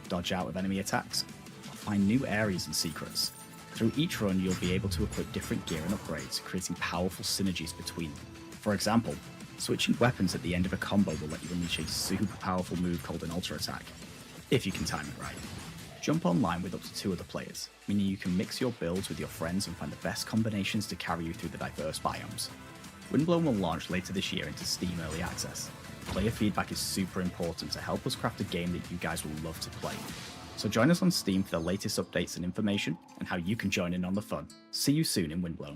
dodge out of enemy attacks, or find new areas and secrets. Through each run, you'll be able to equip different gear and upgrades, creating powerful synergies between them. For example, switching weapons at the end of a combo will let you unleash a super powerful move called an Ultra Attack, if you can time it right. Jump online with up to 2 other players, meaning you can mix your builds with your friends and find the best combinations to carry you through the diverse biomes. Windblown will launch later this year into Steam Early Access. Player feedback is super important to help us craft a game that you guys will love to play. So join us on Steam for the latest updates and information, and how you can join in on the fun. See you soon in Windblown.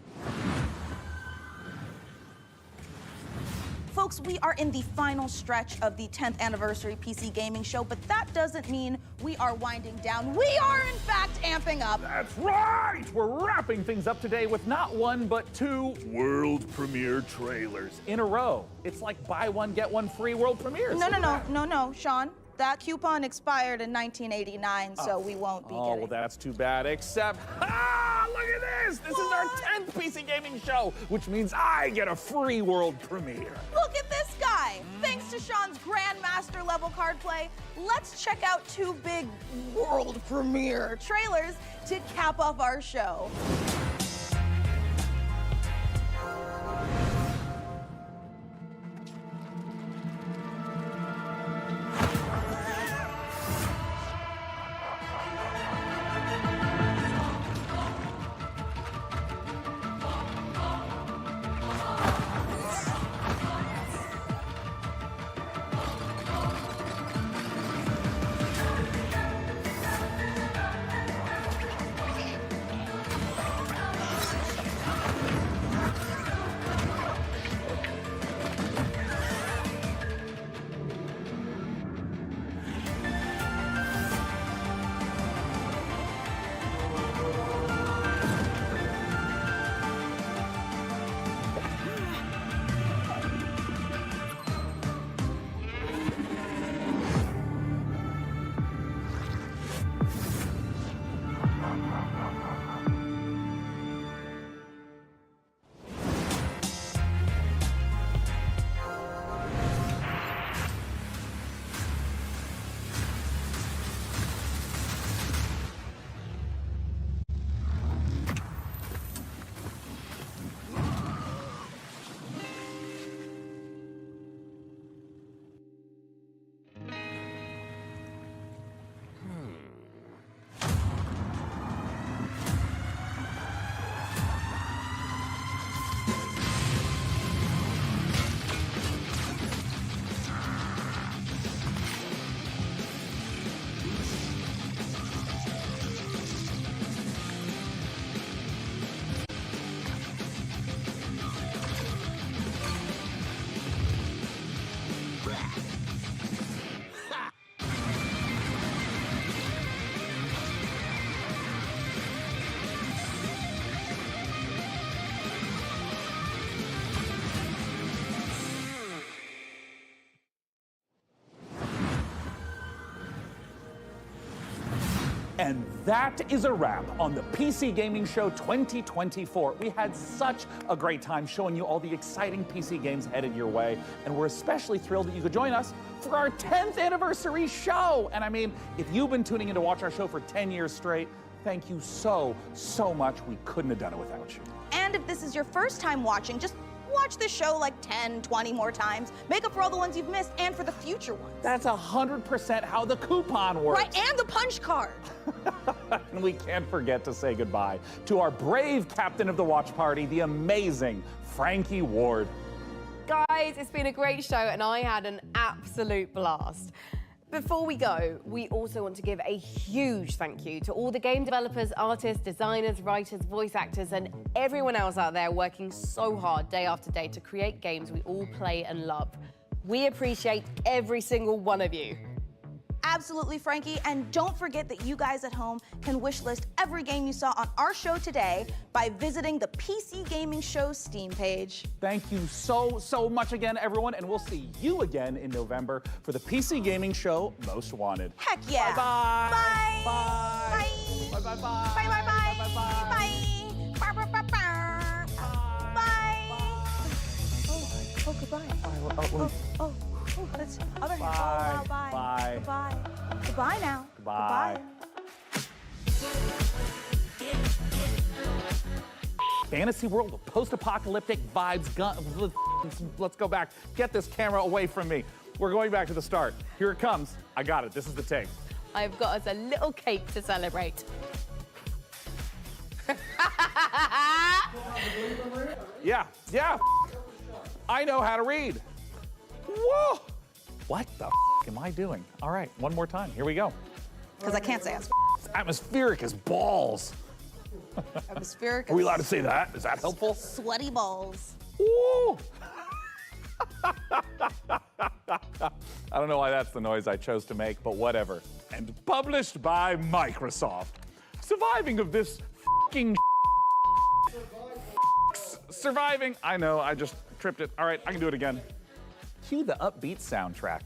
Folks, we are in the final stretch of the 10th anniversary PC Gaming Show, but that doesn't mean we are winding down. We are, in fact, amping up. That's right! We're wrapping things up today with not 1, but 2 world premiere trailers in a row. It's like buy one, get one free world premieres. No, Sean. That coupon expired in 1989, so we won't be Oh, getting. well, that's too bad, except, look at this! This is our 10th PC Gaming Show, which means I get a free world premiere. Look at this guy! Thanks to Sean's Grandmaster level card play, let's check out 2 big world premiere trailers to cap off our show. And that is a wrap on the PC Gaming Show 2024. We had such a great time showing you all the exciting PC games headed your way, and we're especially thrilled that you could join us for our 10th anniversary show. And I mean, if you've been tuning in to watch our show for 10 years straight, thank you so much. We couldn't have done it without you. And if this is your first time watching, just watch this show like 10, 20 more times. Make up for all the ones you've missed and for the future ones. That's 100% how the coupon works. Right, and the punch card. And we can't forget to say goodbye to our brave captain of the watch party, the amazing Frankie Ward. Guys, it's been a great show and I had an absolute blast. Before we go, we also want to give a huge thank you to all the game developers, artists, designers, writers, voice actors, and everyone else out there working so hard day after day to create games we all play and love. We appreciate every single one of you. Absolutely, Frankie. And don't forget that you guys at home can wishlist every game you saw on our show today by visiting the PC Gaming Show Steam page. Thank you so much again, everyone, and we'll see you again in November for the PC Gaming Show Most Wanted. Heck yeah. Bye-bye. Bye. Bye. Bye. Bye-bye. Bye. Bye. Bye. Bye. Bye. Bye. Bye. Bye. Oh, goodbye. Oh, that's other hand. Bye. Oh, bye. Bye. Goodbye. Goodbye now. Bye. Fantasy world with post-apocalyptic vibes. Let's go back. Get this camera away from me. We're going back to the start. Here it comes. I got it. This is the tape. I've got us a little cake to celebrate. Yeah. I know how to read. Whoa! What the am I doing? All right, one more time. Here we go. Because I can't say It's atmospheric as balls. Atmospheric. Are we allowed to say that? Is that helpful? Sweaty balls. Woo! I don't know why that's the noise I chose to make, but whatever. And published by Microsoft. Surviving of this f***ing surviving. I know, I just tripped it. All right, I can do it again. Cue the upbeat soundtrack.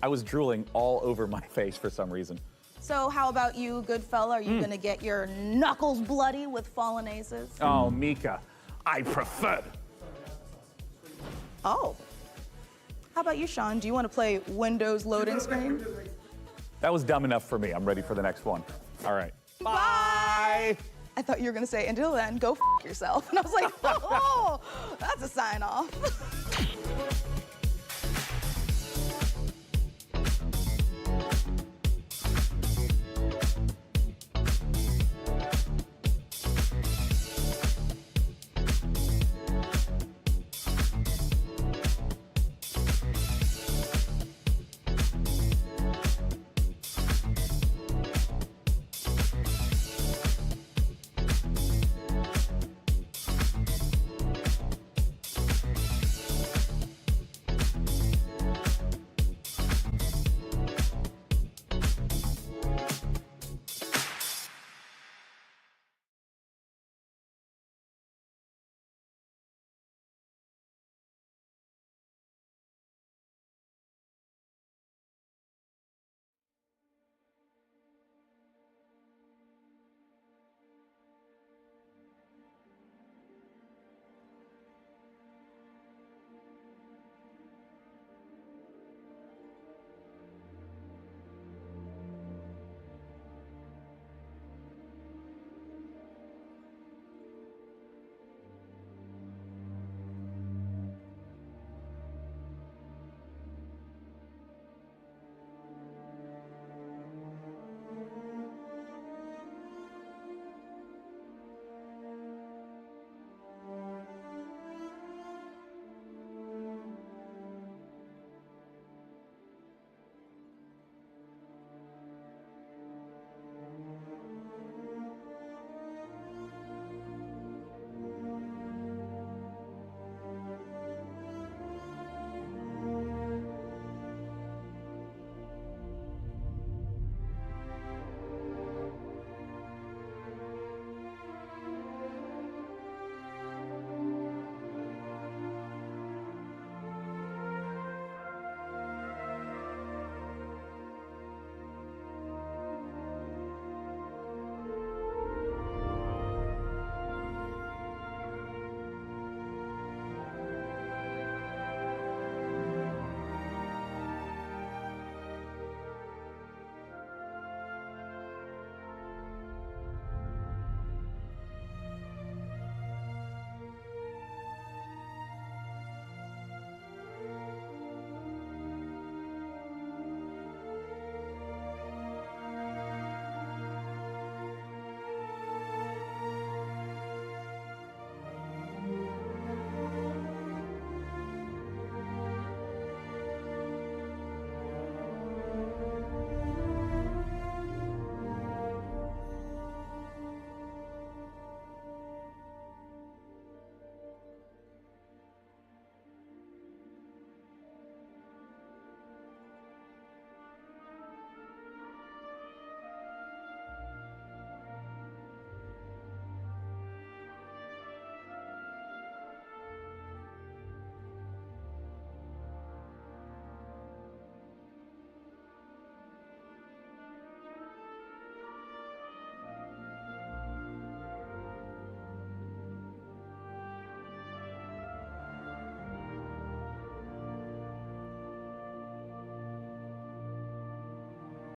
I was drooling all over my face for some reason. So how about you, good fella? Are you gonna get your knuckles bloody with fallen aces? Oh, Mika, I prefer. Oh. How about you, Sean? Do you want to play Windows loading screen? That was dumb enough for me. I'm ready for the next one. All right. Bye. I thought you were gonna say, until then, go f yourself. And I was like, oh, that's a sign off.